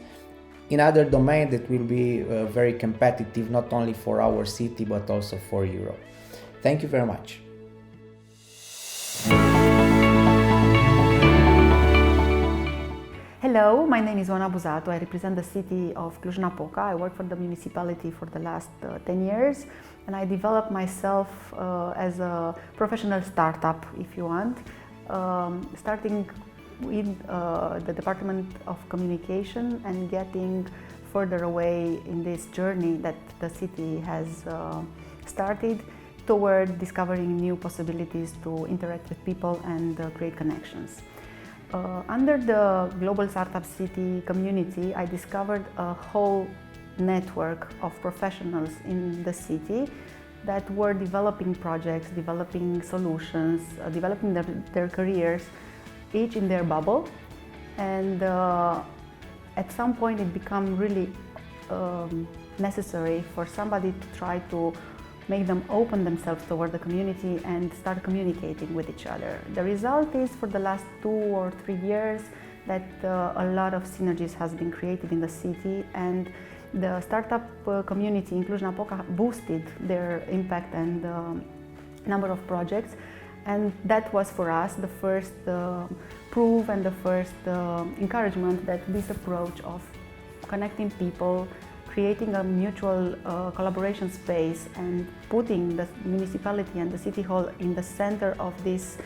in other domains that will be very competitive, not only for our city but also for Europe. Thank you very much. Hello, my name is Oana Buzato. I represent the city of Cluj-Napoca. I work for the municipality for the last 10 years, and I developed myself as a professional startup, if you want, starting with the Department of Communication and getting further away in this journey that the city has started toward discovering new possibilities to interact with people and create connections. Under the Global Startup City community, I discovered a whole network of professionals in the city that were developing projects, developing solutions, developing their careers, each in their bubble. And at some point it became really necessary for somebody to try to make them open themselves toward the community and start communicating with each other. The result is, for the last 2 or 3 years, that a lot of synergies has been created in the city, and the startup community in Cluj-Napoca boosted their impact and number of projects. And that was for us the first proof and the first encouragement that this approach of connecting people, creating a mutual collaboration space and putting the municipality and the city hall in the center of this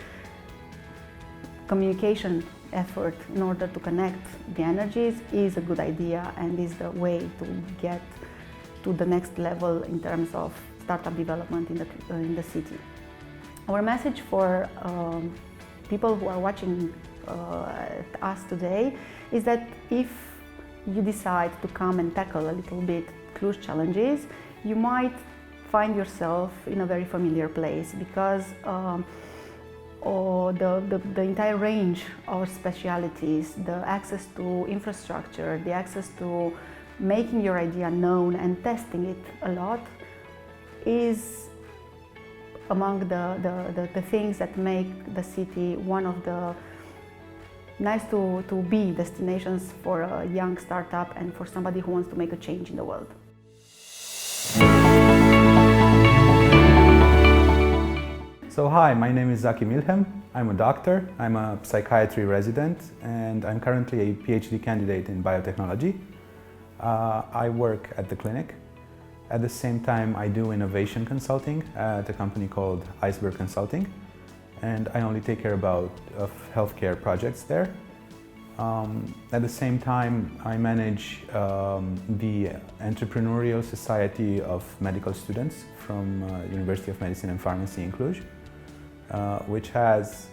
communication effort in order to connect the energies is a good idea and is the way to get to the next level in terms of startup development in the city. Our message for people who are watching us today is that if you decide to come and tackle a little bit Cluj challenges, you might find yourself in a very familiar place, because the entire range of specialities, the access to infrastructure, the access to making your idea known and testing it a lot is among the things that make the city one of the nice to be destinations for a young startup and for somebody who wants to make a change in the world. So hi, my name is Zaki Milhem. I'm a doctor, I'm a psychiatry resident, and I'm currently a PhD candidate in biotechnology. I work at the clinic. At the same time, I do innovation consulting at a company called Iceberg Consulting, and I only take care of healthcare projects there. At the same time, I manage the Entrepreneurial Society of Medical Students from University of Medicine and Pharmacy in Cluj, which has,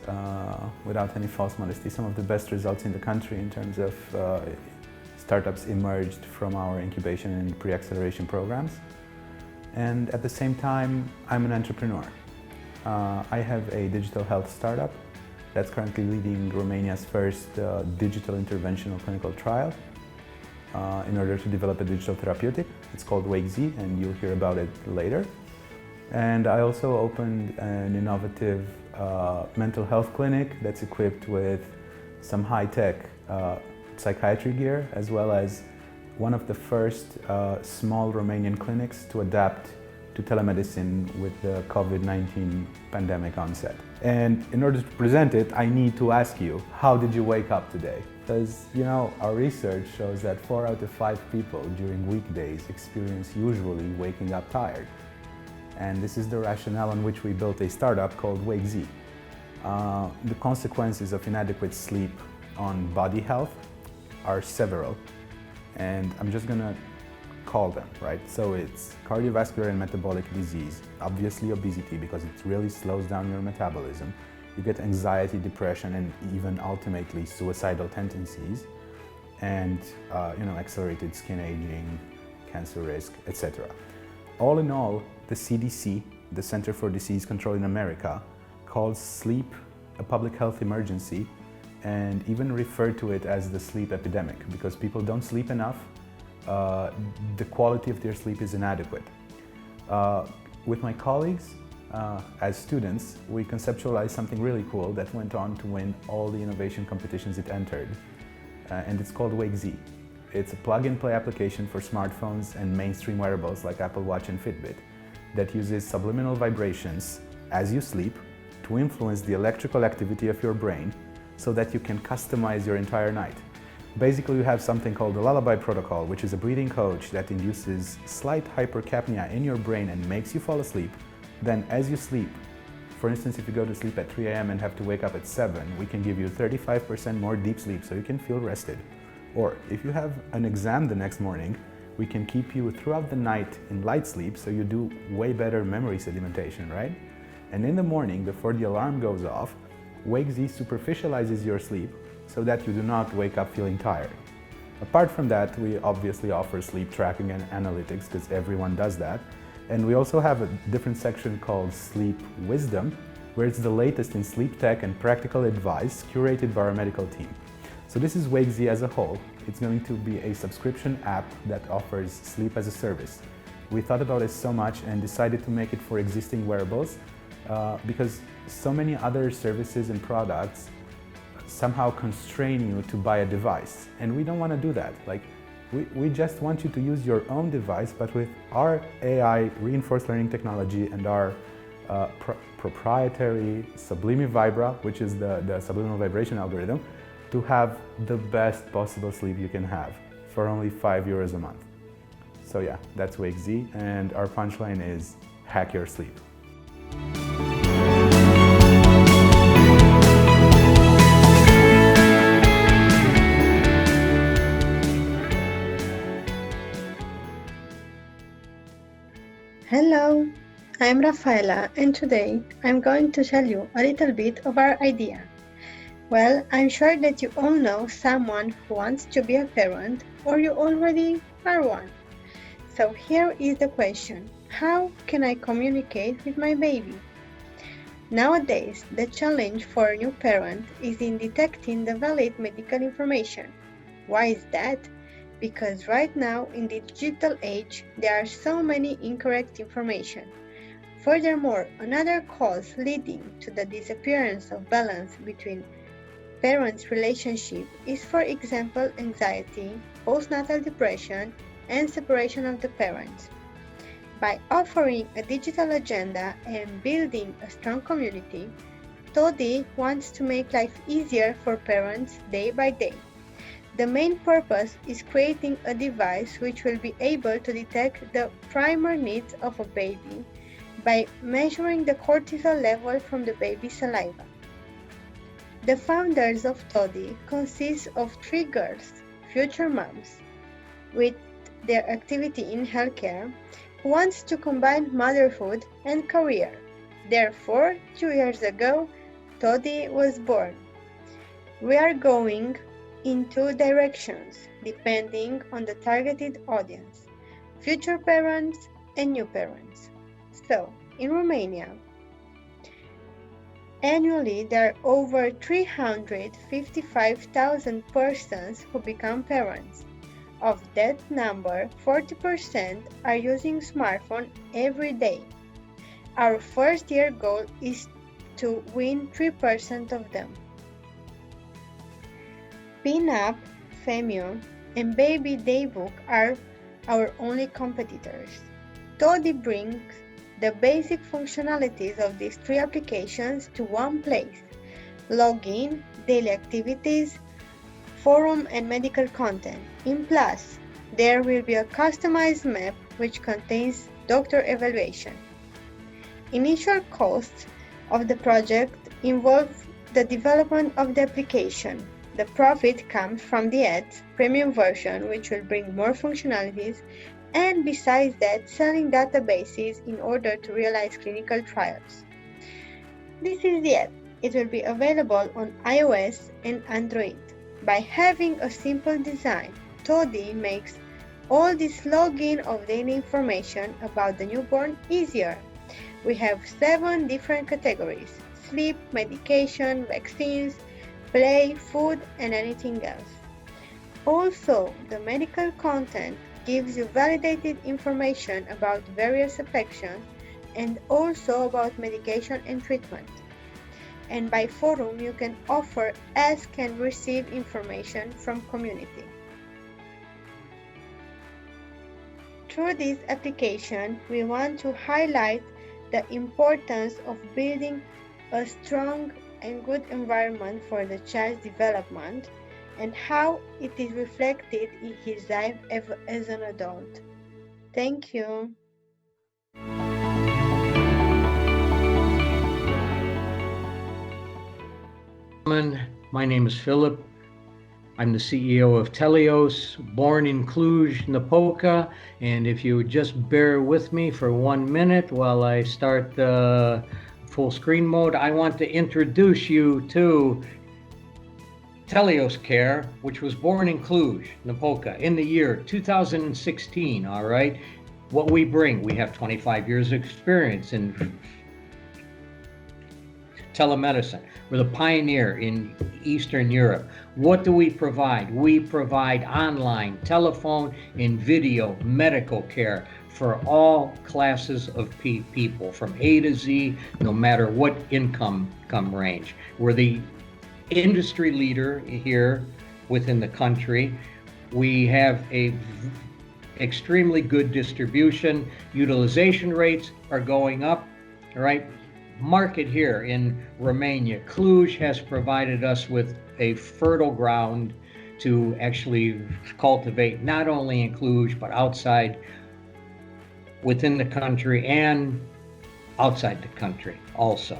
without any false modesty, some of the best results in the country in terms of startups emerged from our incubation and pre-acceleration programs. And at the same time, I'm an entrepreneur. I have a digital health startup that's currently leading Romania's first digital interventional clinical trial in order to develop a digital therapeutic. It's called WakeZ, and you'll hear about it later. And I also opened an innovative mental health clinic that's equipped with some high-tech psychiatry gear, as well as one of the first small Romanian clinics to adapt to telemedicine with the COVID-19 pandemic onset. And in order to present it, I need to ask you, how did you wake up today? Because, you know, our research shows that 4 out of 5 people during weekdays experience usually waking up tired. And this is the rationale on which we built a startup called WakeZ. The consequences of inadequate sleep on body health are several, and I'm just gonna call them, right? So it's cardiovascular and metabolic disease, obviously obesity because it really slows down your metabolism. You get anxiety, depression, and even ultimately suicidal tendencies, and accelerated skin aging, cancer risk, etc. All in all, the CDC, the Center for Disease Control in America, calls sleep a public health emergency and even referred to it as the sleep epidemic because people don't sleep enough. The quality of their sleep is inadequate. With my colleagues, as students, we conceptualized something really cool that went on to win all the innovation competitions it entered, and it's called WakeZ. It's a plug-and-play application for smartphones and mainstream wearables like Apple Watch and Fitbit that uses subliminal vibrations as you sleep to influence the electrical activity of your brain so that you can customize your entire night. Basically, you have something called the lullaby protocol, which is a breathing coach that induces slight hypercapnia in your brain and makes you fall asleep. Then as you sleep, for instance, if you go to sleep at 3 a.m. and have to wake up at 7, we can give you 35% more deep sleep so you can feel rested. Or if you have an exam the next morning, we can keep you throughout the night in light sleep so you do way better memory sedimentation, right? And in the morning, before the alarm goes off, WakeZ superficializes your sleep so that you do not wake up feeling tired. Apart from that, we obviously offer sleep tracking and analytics because everyone does that. And we also have a different section called Sleep Wisdom, where it's the latest in sleep tech and practical advice curated by our medical team. So this is WakeZ as a whole. It's going to be a subscription app that offers sleep as a service. We thought about it so much and decided to make it for existing wearables because so many other services and products somehow constrain you to buy a device. And we don't want to do that. We just want you to use your own device, but with our AI reinforced learning technology and our proprietary Sublime Vibra, which is the subliminal vibration algorithm, to have the best possible sleep you can have for only €5 a month. So yeah, that's WakeZ, and our punchline is hack your sleep. Hello, I'm Rafaela, and today I'm going to tell you a little bit of our idea. Well, I'm sure that you all know someone who wants to be a parent, or you already are one. So here is the question: how can I communicate with my baby? Nowadays, the challenge for a new parent is in detecting the valid medical information. Why is that? Because right now, in the digital age, there are so many incorrect information. Furthermore, another cause leading to the disappearance of balance between parents' relationship is, for example, anxiety, postnatal depression, and separation of the parents. By offering a digital agenda and building a strong community, Toddy wants to make life easier for parents day by day. The main purpose is creating a device which will be able to detect the primary needs of a baby by measuring the cortisol level from the baby's saliva. The founders of Toddy consist of 3 girls, future moms, with their activity in healthcare, who wants to combine motherhood and career. Therefore, 2 years ago, Toddy was born. We are going in 2 directions, depending on the targeted audience: future parents and new parents. So, in Romania, annually there are over 355,000 persons who become parents. Of that number, 40% are using smartphone every day. Our first year goal is to win 3% of them. Pinup, Femio, and Baby Daybook are our only competitors. Toddy brings the basic functionalities of these 3 applications to one place: login, daily activities, forum, and medical content. In Plus, there will be a customized map which contains doctor evaluation. Initial cost of the project involve the development of the application. The profit comes from the ads, premium version, which will bring more functionalities, and besides that, selling databases in order to realize clinical trials. This is the app. It will be available on iOS and Android. By having a simple design, Toddy makes all this login of daily information about the newborn easier. We have 7 different categories: sleep, medication, vaccines, play, food, and anything else. Also, the medical content gives you validated information about various affections and also about medication and treatment. And by forum, you can offer, ask, and receive information from community. Through this application, we want to highlight the importance of building a strong and good environment for the child's development and how it is reflected in his life as an adult. Thank you. My name is Philip. I'm the CEO of Telios, born in Cluj-Napoca, and if you would just bear with me for 1 minute while I start the full screen mode, I want to introduce you to Telios Care, which was born in Cluj-Napoca in the year 2016, all right? What we bring, we have 25 years of experience in telemedicine. We're the pioneer in Eastern Europe. What do we provide? We provide online, telephone, and video medical care for all classes of people, from A to Z, no matter what income range. We're the industry leader here within the country. We have a extremely good distribution. Utilization rates are going up, all right? Market here in Romania. Cluj has provided us with a fertile ground to actually cultivate, not only in Cluj, but outside within the country and outside the country also.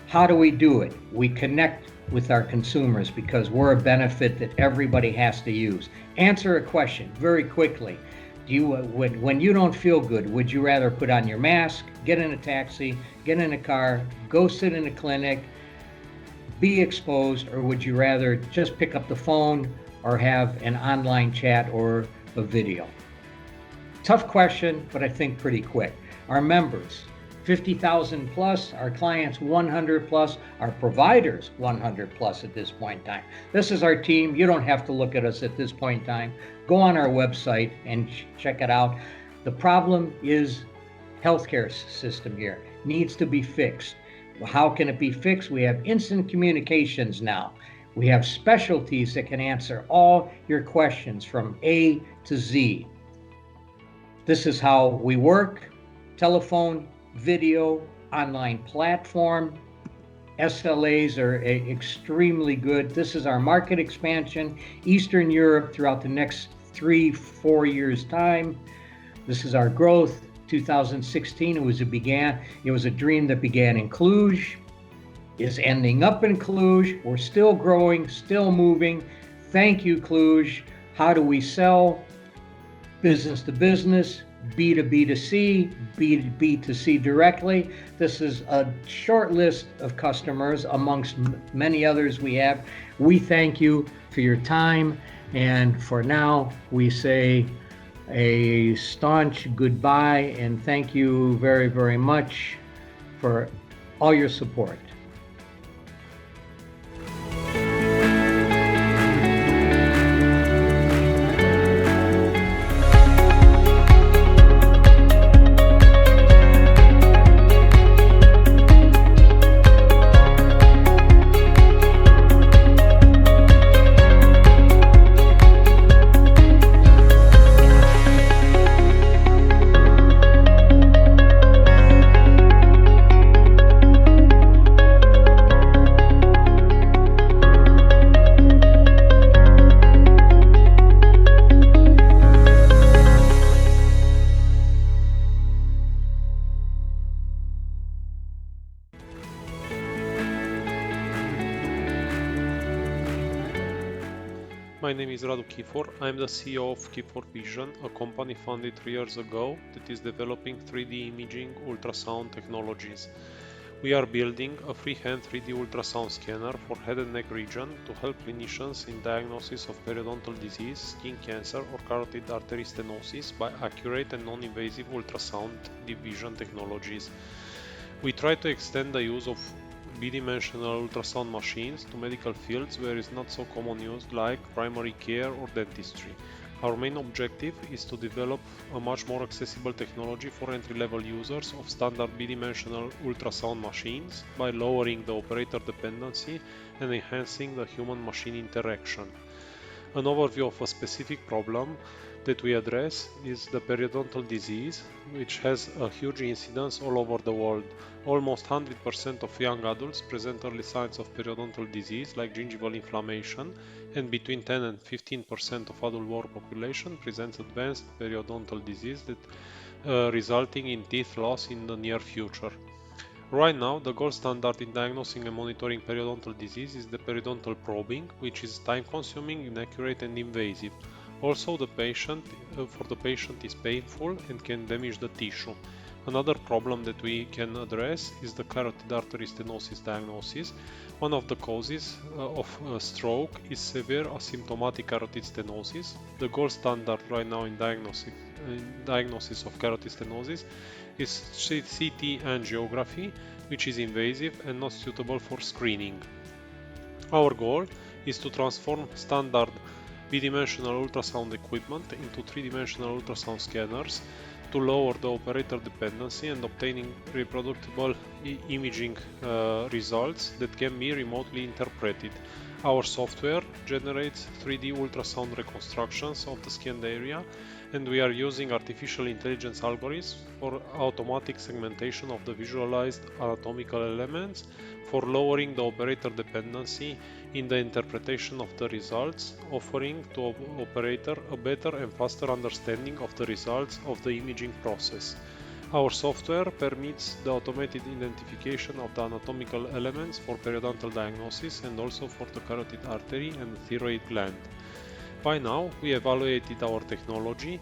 How do we do it? We connect with our consumers because we're a benefit that everybody has to use. Answer a question very quickly. When you don't feel good, would you rather put on your mask, get in a taxi, get in a car, go sit in a clinic, be exposed, or would you rather just pick up the phone or have an online chat or a video? Tough question, but I think pretty quick. Our members, 50,000 plus, our clients 100 plus, our providers 100 plus at this point in time. This is our team. You don't have to look at us at this point in time. Go on our website and check it out. The problem is healthcare system here needs to be fixed. How can it be fixed? We have instant communications now. We have specialties that can answer all your questions from A to Z. This is how we work: telephone, video, online platform. SLAs are extremely good. This is our market expansion, Eastern Europe throughout the next 3-4 years' time. This is our growth. 2016, it was a dream that began in Cluj, is ending up in Cluj. We're still growing, still moving. Thank you, Cluj. How do we sell? Business to business, B to B to C, B to B to C directly. This is a short list of customers amongst many others we have. We thank you for your time, and for now, we say a staunch goodbye and thank you very, very much for all your support. My name is Radu Kifor. I'm the CEO of Kifor Vision, a company founded 3 years ago that is developing 3D imaging ultrasound technologies. We are building a freehand 3D ultrasound scanner for head and neck region to help clinicians in diagnosis of periodontal disease, skin cancer or carotid artery stenosis by accurate and non-invasive ultrasound vision technologies. We try to extend the use of bidimensional ultrasound machines to medical fields where it's not so common use like primary care or dentistry. Our main objective is to develop a much more accessible technology for entry-level users of standard bidimensional ultrasound machines by lowering the operator dependency and enhancing the human-machine interaction. An overview of a specific problem that we address is the periodontal disease, which has a huge incidence all over the world. Almost 100% of young adults present early signs of periodontal disease like gingival inflammation, and between 10 and 15% of adult world population presents advanced periodontal disease that resulting in teeth loss in the near future. Right now, the gold standard in diagnosing and monitoring periodontal disease is the periodontal probing, which is time-consuming, inaccurate, and invasive. Also, for the patient is painful and can damage the tissue. Another problem that we can address is the carotid artery stenosis diagnosis. One of the causes of stroke is severe asymptomatic carotid stenosis. The gold standard right now in diagnosis of carotid stenosis is CT angiography, which is invasive and not suitable for screening. Our goal is to transform standard bidimensional ultrasound equipment into three-dimensional ultrasound scanners to lower the operator dependency and obtaining reproducible imaging results that can be remotely interpreted. Our software generates 3D ultrasound reconstructions of the scanned area, and we are using artificial intelligence algorithms for automatic segmentation of the visualized anatomical elements for lowering the operator dependency in the interpretation of the results, offering to operator a better and faster understanding of the results of the imaging process. Our software permits the automated identification of the anatomical elements for periodontal diagnosis and also for the carotid artery and thyroid gland. By now, we evaluated our technology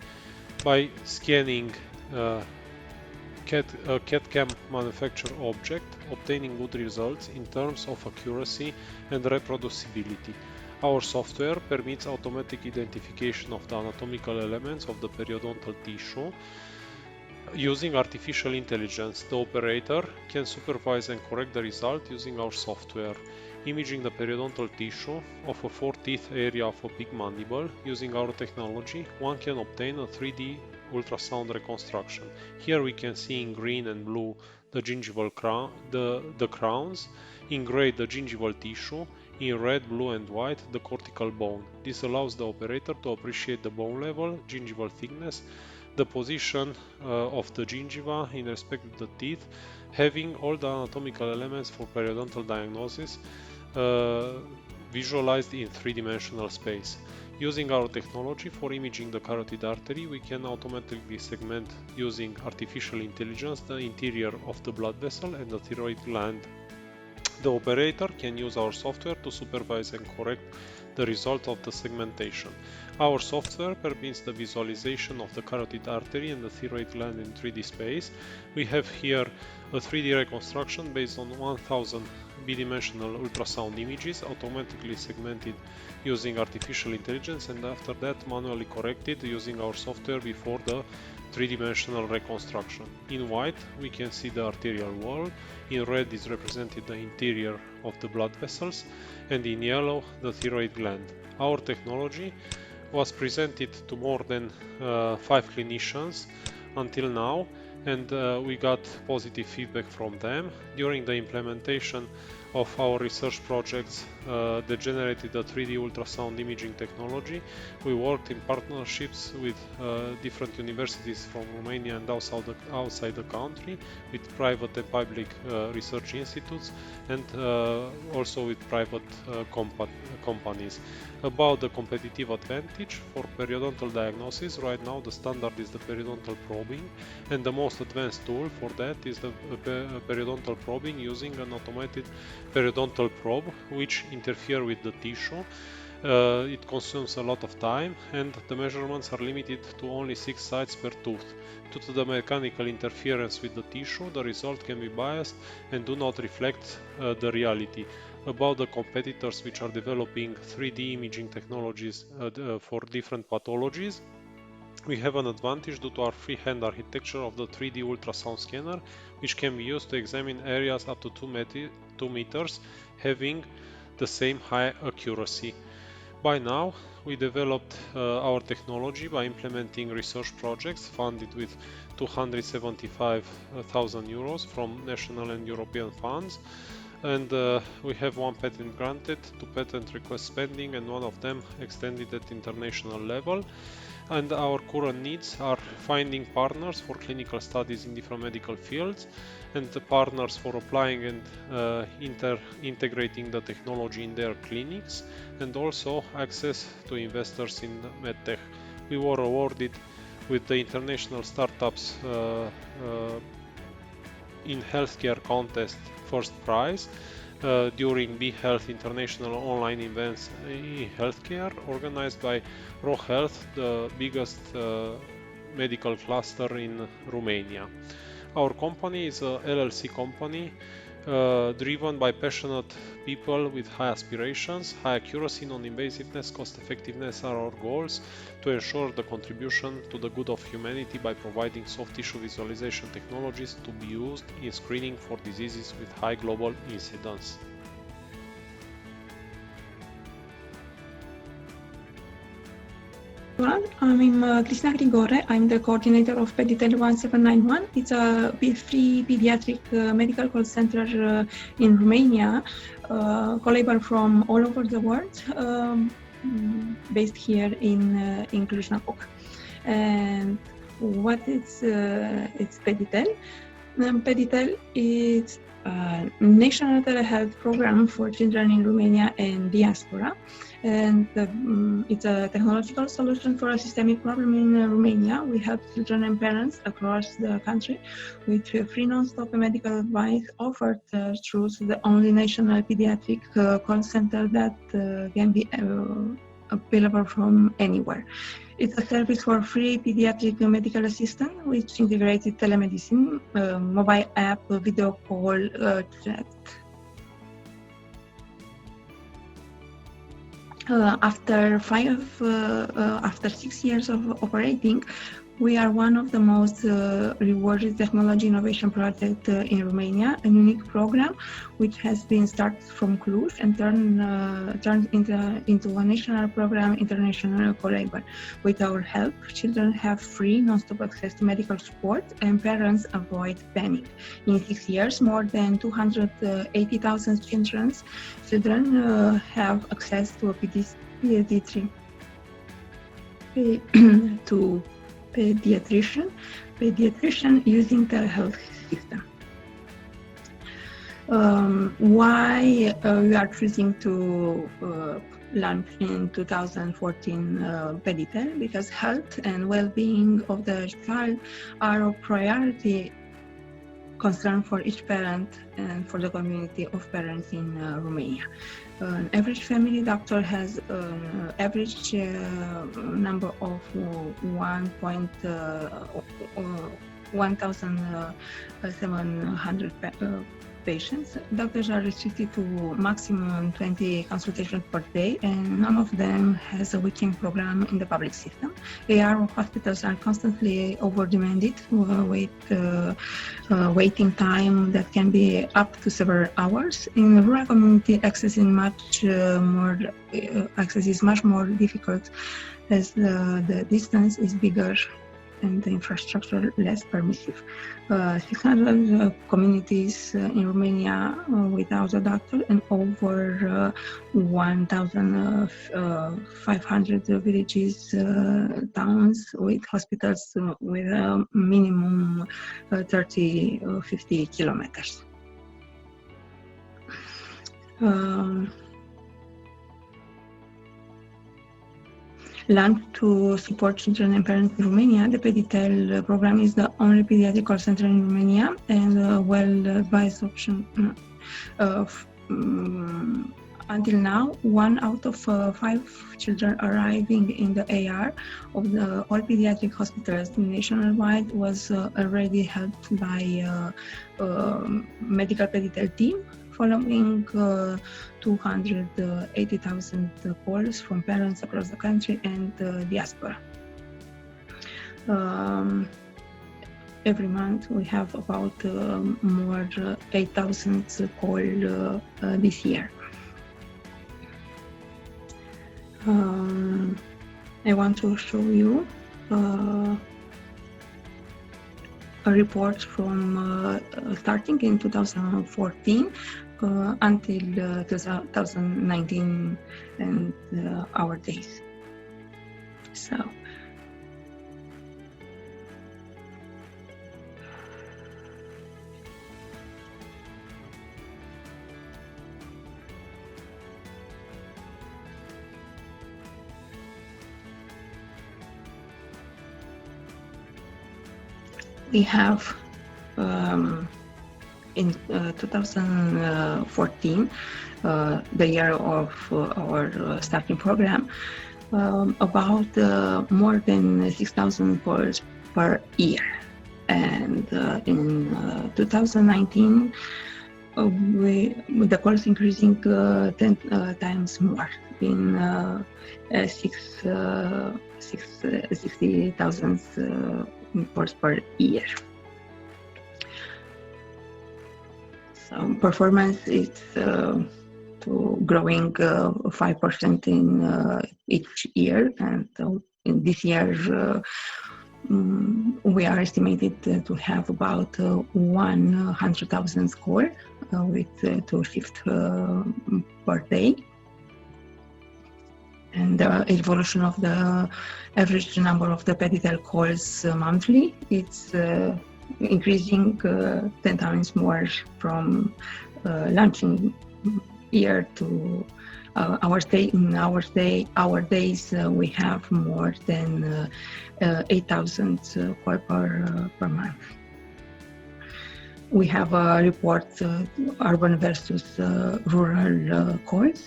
by scanning a CAD-CAM manufactured object, obtaining good results in terms of accuracy and reproducibility. Our software permits automatic identification of the anatomical elements of the periodontal tissue. Using artificial intelligence, the operator can supervise and correct the result using our software. Imaging the periodontal tissue of a 4-teeth area of a big mandible using our technology, one can obtain a 3D ultrasound reconstruction. Here we can see in green and blue the gingival the crowns, in gray the gingival tissue, in red, blue and white the cortical bone. This allows the operator to appreciate the bone level, gingival thickness, the position of the gingiva in respect to the teeth, having all the anatomical elements for periodontal diagnosis visualized in three-dimensional space. Using our technology for imaging the carotid artery, we can automatically segment using artificial intelligence the interior of the blood vessel and the thyroid gland. The operator can use our software to supervise and correct the result of the segmentation. Our software permits the visualization of the carotid artery and the thyroid gland in 3D space. We have here a 3D reconstruction based on 1000 bidimensional ultrasound images, automatically segmented using artificial intelligence, and after that manually corrected using our software before the three-dimensional reconstruction. In white we can see the arterial wall, in red is represented the interior of the blood vessels, and in yellow the thyroid gland. Our technology was presented to more than 5 clinicians until now, and we got positive feedback from them. During the implementation of our research projects that generated the 3D ultrasound imaging technology, we worked in partnerships with different universities from Romania and outside the country, with private and public research institutes, and also with private companies. About the competitive advantage for periodontal diagnosis, right now the standard is the periodontal probing, and the most advanced tool for that is the periodontal probing using an automated periodontal probe which interfere with the tissue It consumes a lot of time, and the measurements are limited to only 6 sites per tooth. Due to the mechanical interference with the tissue, the result can be biased and do not reflect the reality. About the competitors which are developing 3D imaging technologies for different pathologies, we have an advantage due to our freehand architecture of the 3D ultrasound scanner, which can be used to examine areas up to 2 meters, having the same high accuracy. By now, we developed our technology by implementing research projects funded with 275,000 euros from national and European funds, and we have one patent granted, 2 patent requests pending, and one of them extended at international level. And our current needs are finding partners for clinical studies in different medical fields, and the partners for applying and integrating the technology in their clinics, and also access to investors in medtech. We were awarded with the International Startups in Healthcare Contest first prize during BeHealth International online events in healthcare organized by RoHealth, the biggest medical cluster in Romania. Our company is a LLC company driven by passionate people with high aspirations. High accuracy, non-invasiveness, cost-effectiveness are our goals to ensure the contribution to the good of humanity by providing soft tissue visualization technologies to be used in screening for diseases with high global incidence. I'm Cristina Grigore. I'm the coordinator of Peditel 1791. It's a free pediatric medical call center in Romania, collaborator from all over the world, based here in Cluj-Napoca. And what is it's Peditel? Peditel is a national telehealth program for children in Romania and diaspora. And it's a technological solution for a systemic problem in Romania. We help children and parents across the country with free non-stop medical advice offered through the only national pediatric call center that can be available from anywhere. It's a service for free pediatric medical assistant which integrated telemedicine, mobile app, video call, chat. After 6 years of operating, we are one of the most rewarded technology innovation projects in Romania, a unique program which has been started from Cluj and turned into a national program, international collaboration. With our help, children have free, non-stop access to medical support and parents avoid panic. In 6 years, more than 280,000 children have access to a pediatrician using telehealth system. Why we are choosing to launch in 2014 Peditel? Because health and well-being of the child are a priority concern for each parent and for the community of parents in Romania. An average family doctor has an average number of 1,700 patients. Doctors are restricted to maximum 20 consultations per day, and none of them has a weekend program in the public system. AR hospitals are constantly over-demanded with waiting time that can be up to several hours. In the rural community, access is much more difficult as the distance is bigger and the infrastructure less permissive. 600 communities in Romania without a doctor, and over 1,500 villages, towns with hospitals with a minimum 30-50 kilometers. Launched to support children and parents in Romania, the Peditel program is the only pediatric call center in Romania and a well-advised option until now, 1 out of 5 children arriving in the AR of the all pediatric hospitals nationwide was already helped by medical pediatric team, following 280,000 calls from parents across the country and diaspora. Every month we have about more 8,000 calls this year. I want to show you a report from starting in 2014 until 2019 and our days. So. We have in 2014, the year of our starting program, about more than 6,000 calls per year. And in 2019, the calls increasing 10 times more, in 60,000 calls per year. So performance is growing 5% in each year, and in this year we are estimated to have about 100,000 calls with 2 shifts per day. And the evolution of the average number of the pediatric calls monthly, it's increasing 10 times more from launching year to our days. We have more than 8,000 calls per month. We have a report, urban versus rural calls.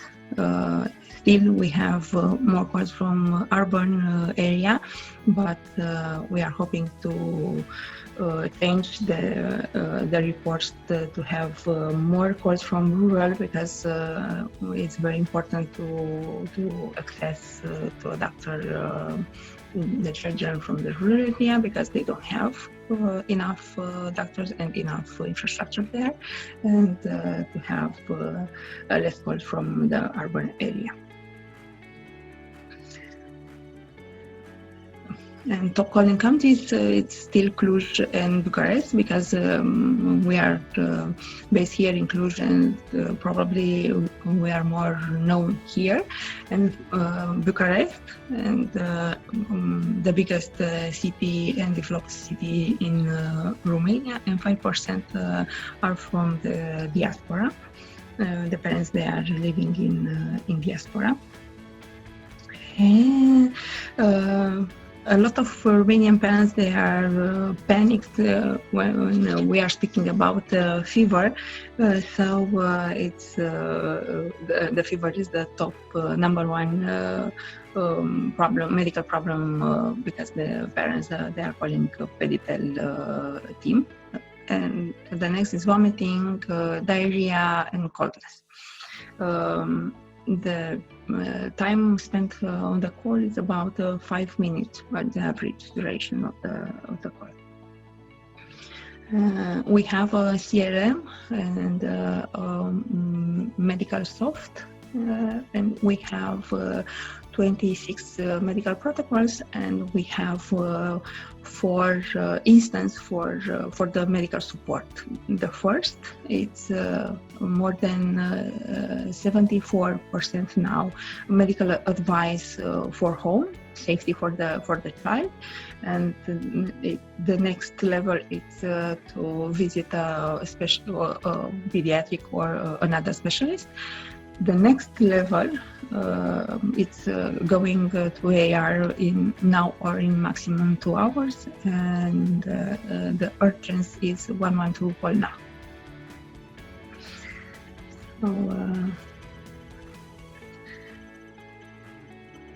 Still, we have more calls from urban area, but we are hoping to change the reports to have more calls from rural, because it's very important to access to a doctor the children from the rural area, because they don't have enough doctors and enough infrastructure there, and to have less calls from the urban area. And top calling counties, it's still Cluj and Bucharest, because we are based here in Cluj, and probably we are more known here. And Bucharest, and the biggest city and developed city in Romania, and 5% are from the diaspora. The parents, they are living in diaspora. And a lot of Romanian parents, they are panicked when we are speaking about fever. So it's the fever is the top number one medical problem, because the parents they are calling Peditel team. And the next is vomiting, diarrhea, and coldness. The time spent on the call is about 5 minutes, but the average duration of the call. We have a CRM and medical soft, and we have 26 medical protocols, and we have 4 instances for the medical support. The first, it's more than 74% now medical advice for home safety for the child, and the next level is to visit a special pediatric or another specialist. The next level, it's going to AR in now or in maximum 2 hours, and the urgence is 112 call now. So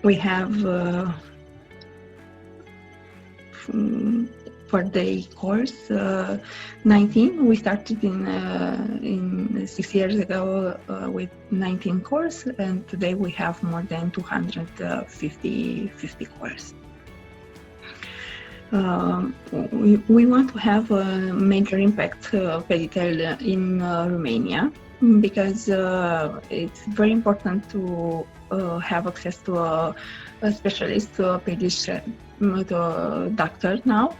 we have per day course 19. We started in 6 years ago with 19 courses, and today we have more than 250 courses. We want to have a major impact Peditel in Romania, because it's very important to have access to a specialist, to a pediatrician, to a doctor now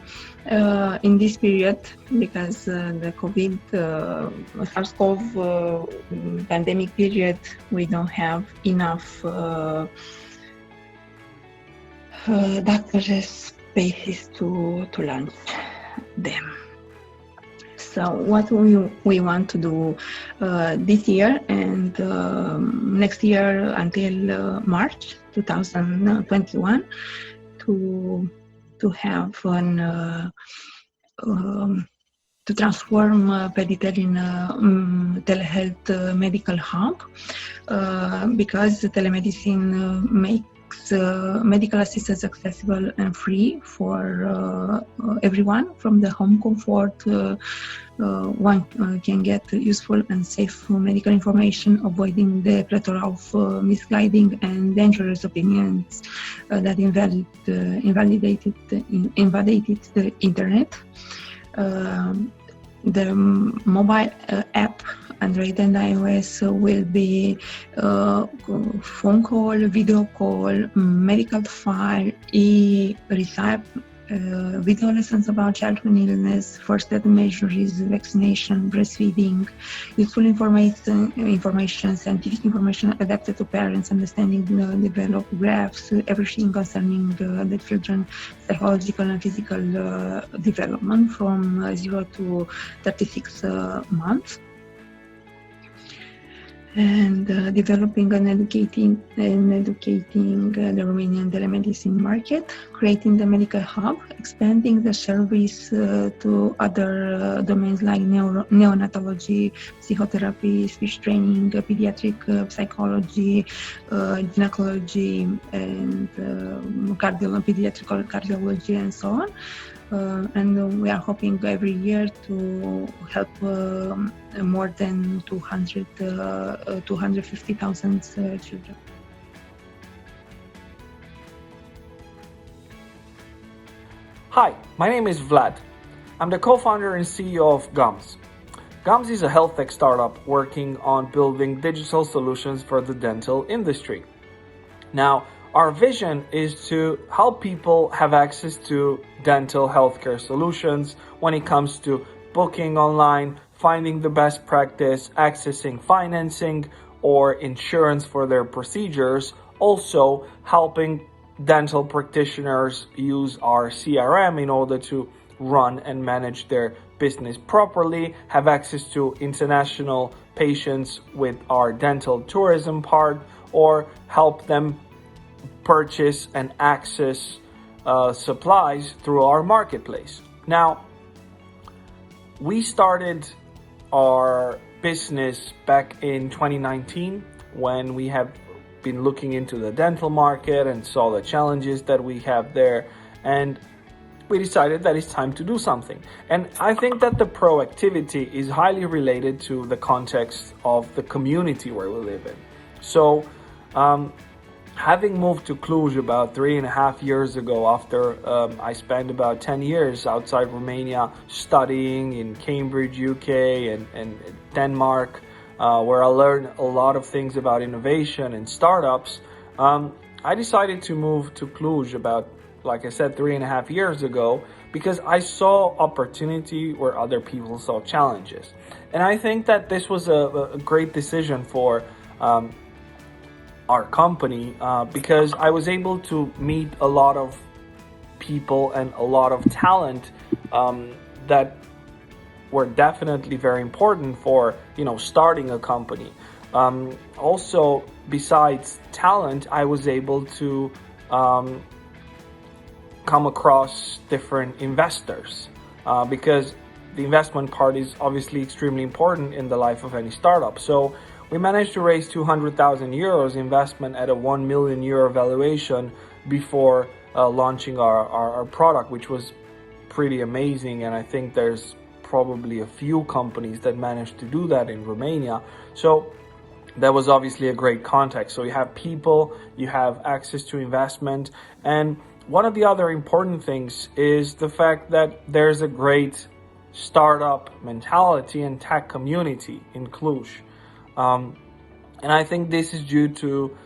in this period, because the COVID SARS-CoV pandemic period, we don't have enough doctors spaces to launch them. So what we want to do this year and next year until March 2021 to have an to transform Peditel in a telehealth medical hub, because telemedicine makes medical assistance accessible and free for everyone. From the home comfort, one can get useful and safe medical information, avoiding the plethora of misguiding and dangerous opinions that invalidated the internet. The mobile app, Android and iOS, will be phone call, video call, medical file, e-recipe, video lessons about childhood illness, first aid measures, vaccination, breastfeeding, useful information, scientific information adapted to parents, understanding develop graphs, everything concerning the children's psychological and physical development from 0 to 36 months. And developing and educating the Romanian telemedicine market, creating the medical hub, expanding the service to other domains like neonatology, psychotherapy, speech training, pediatric psychology, gynecology, and pediatric cardiology, and so on. And we are hoping every year to help more than 250,000 children. Hi, my name is Vlad. I'm the co-founder and CEO of GUMS. GUMS is a health tech startup working on building digital solutions for the dental industry. Now, our vision is to help people have access to dental healthcare solutions when it comes to booking online, finding the best practice, accessing financing or insurance for their procedures, also helping dental practitioners use our CRM in order to run and manage their business properly, have access to international patients with our dental tourism part, or help them purchase and access supplies through our marketplace. Now, we started our business back in 2019 when we have been looking into the dental market and saw the challenges that we have there, and we decided that it's time to do something. And I think that the proactivity is highly related to the context of the community where we live in. So having moved to Cluj about 3.5 years ago, after I spent about 10 years outside Romania studying in Cambridge, UK and Denmark, where I learned a lot of things about innovation and startups, I decided to move to Cluj about, like I said, 3.5 years ago, because I saw opportunity where other people saw challenges. And I think that this was a great decision for our company, because I was able to meet a lot of people and a lot of talent that were definitely very important for, starting a company. Also, besides talent, I was able to come across different investors, because the investment part is obviously extremely important in the life of any startup. So we managed to raise 200,000 euros investment at a 1 million euro valuation before launching our product, which was pretty amazing. And I think there's probably a few companies that managed to do that in Romania. So that was obviously a great context. So you have people, you have access to investment. And one of the other important things is the fact that there's a great startup mentality and tech community in Cluj. And I think this is due to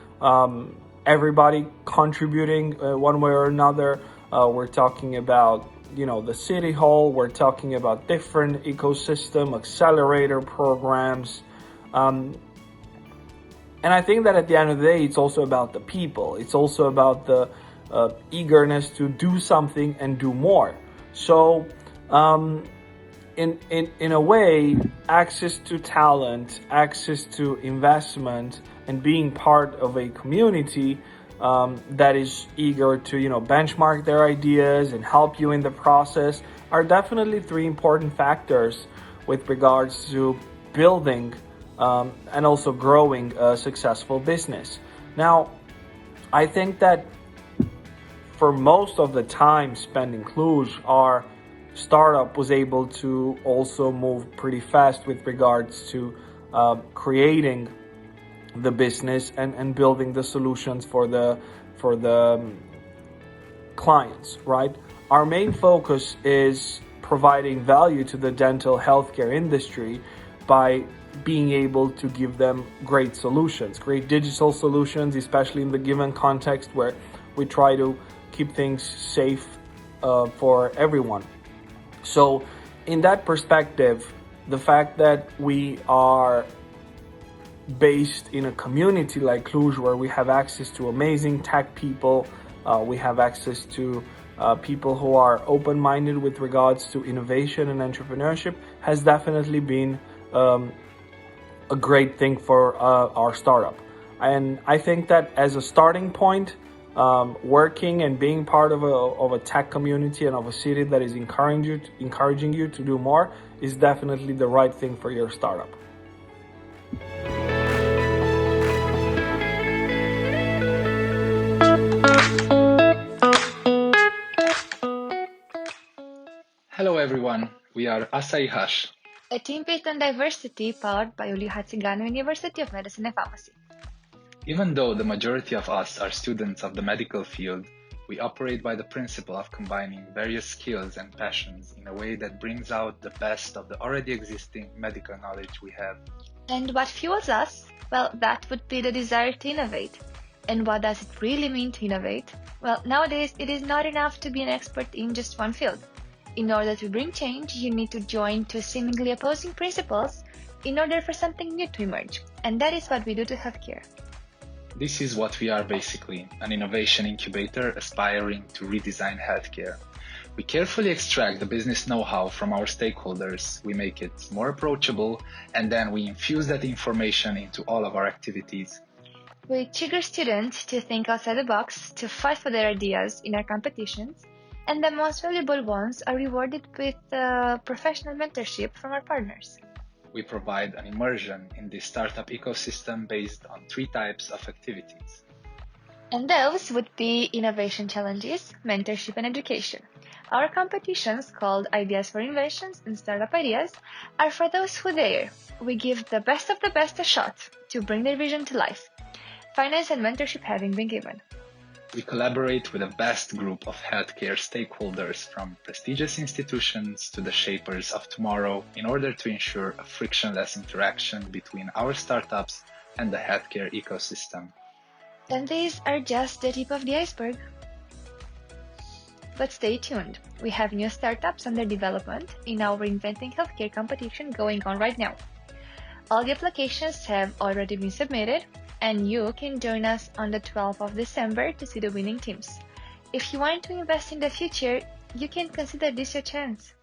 everybody contributing one way or another. We're talking about, the city hall. We're talking about different ecosystem accelerator programs. And I think that at the end of the day, it's also about the people. It's also about the eagerness to do something and do more. So in a way, access to talent, access to investment, and being part of a community that is eager to, benchmark their ideas and help you in the process are definitely three important factors with regards to building and also growing a successful business. Now, I think that for most of the time spent in Cluj, our startup was able to also move pretty fast with regards to creating the business and building the solutions for the clients, right? Our main focus is providing value to the dental healthcare industry by being able to give them great solutions, great digital solutions, especially in the given context where we try to keep things safe for everyone. So in that perspective, the fact that we are based in a community like Cluj, where we have access to amazing tech people, we have access to people who are open-minded with regards to innovation and entrepreneurship, has definitely been a great thing for our startup. And I think that as a starting point, working and being part of a tech community and of a city that is encouraging you to do more is definitely the right thing for your startup. Hello everyone, we are Asai Hash, a team based on diversity powered by Iuliu Hatziganou University of Medicine and Pharmacy. Even though the majority of us are students of the medical field, we operate by the principle of combining various skills and passions in a way that brings out the best of the already existing medical knowledge we have. And what fuels us? Well, that would be the desire to innovate. And what does it really mean to innovate? Well, nowadays it is not enough to be an expert in just one field. In order to bring change, you need to join two seemingly opposing principles in order for something new to emerge. And that is what we do to healthcare. This is what we are basically, an innovation incubator aspiring to redesign healthcare. We carefully extract the business know-how from our stakeholders, we make it more approachable, and then we infuse that information into all of our activities. We trigger students to think outside the box, to fight for their ideas in our competitions, and the most valuable ones are rewarded with professional mentorship from our partners. We provide an immersion in the startup ecosystem based on three types of activities. And those would be innovation challenges, mentorship, and education. Our competitions, called Ideas for Inventions and Startup Ideas, are for those who dare. We give the best of the best a shot to bring their vision to life, finance and mentorship having been given. We collaborate with a vast group of healthcare stakeholders, from prestigious institutions to the shapers of tomorrow, in order to ensure a frictionless interaction between our startups and the healthcare ecosystem. And these are just the tip of the iceberg. But stay tuned, we have new startups under development in our Inventing Healthcare competition going on right now. All the applications have already been submitted, and you can join us on the 12th of December to see the winning teams. If you want to invest in the future, you can consider this your chance.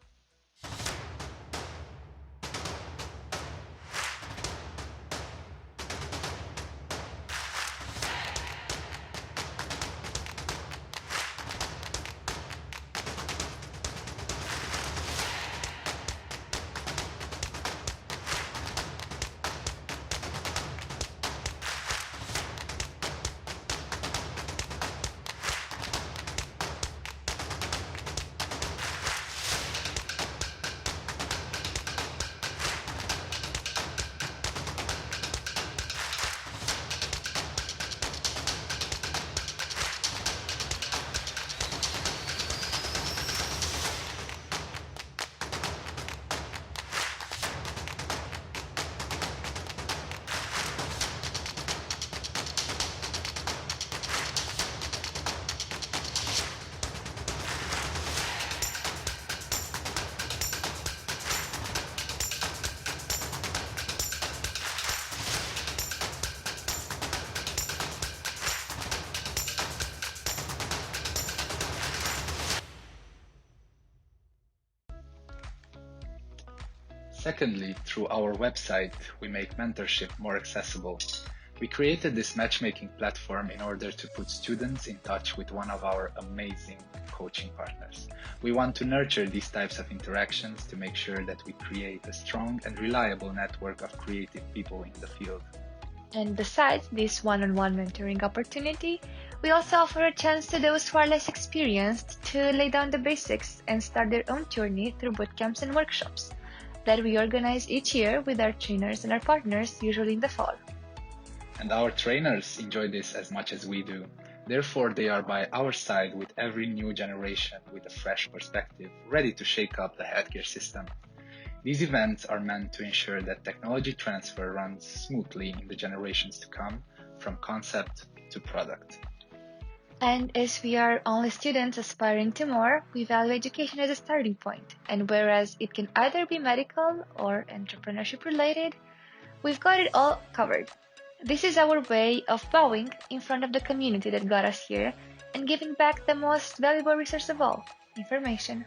Secondly, through our website, we make mentorship more accessible. We created this matchmaking platform in order to put students in touch with one of our amazing coaching partners. We want to nurture these types of interactions to make sure that we create a strong and reliable network of creative people in the field. And besides this one-on-one mentoring opportunity, we also offer a chance to those who are less experienced to lay down the basics and start their own journey through bootcamps and workshops that we organize each year with our trainers and our partners, usually in the fall. And our trainers enjoy this as much as we do. Therefore, they are by our side with every new generation with a fresh perspective, ready to shake up the healthcare system. These events are meant to ensure that technology transfer runs smoothly in the generations to come, from concept to product. And as we are only students aspiring to more, we value education as a starting point. And whereas it can either be medical or entrepreneurship related, we've got it all covered. This is our way of bowing in front of the community that got us here and giving back the most valuable resource of all, information.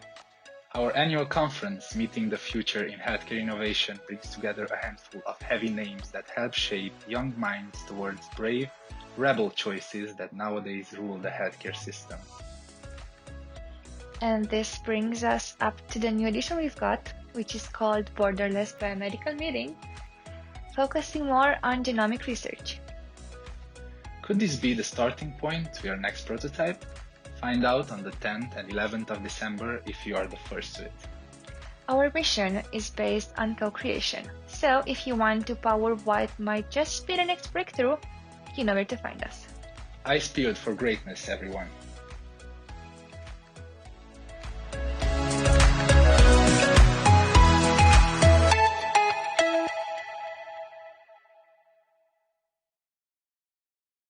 Our annual conference, Meeting the Future in Healthcare Innovation, brings together a handful of heavy names that help shape young minds towards brave, rebel choices that nowadays rule the healthcare system. And this brings us up to the new edition we've got, which is called Borderless Biomedical Meeting, focusing more on genomic research. Could this be the starting point to your next prototype? Find out on the 10th and 11th of December if you are the first to it. Our mission is based on co-creation, so if you want to power what might just be the next breakthrough, you know where to find us. Eyes peeled for greatness, everyone.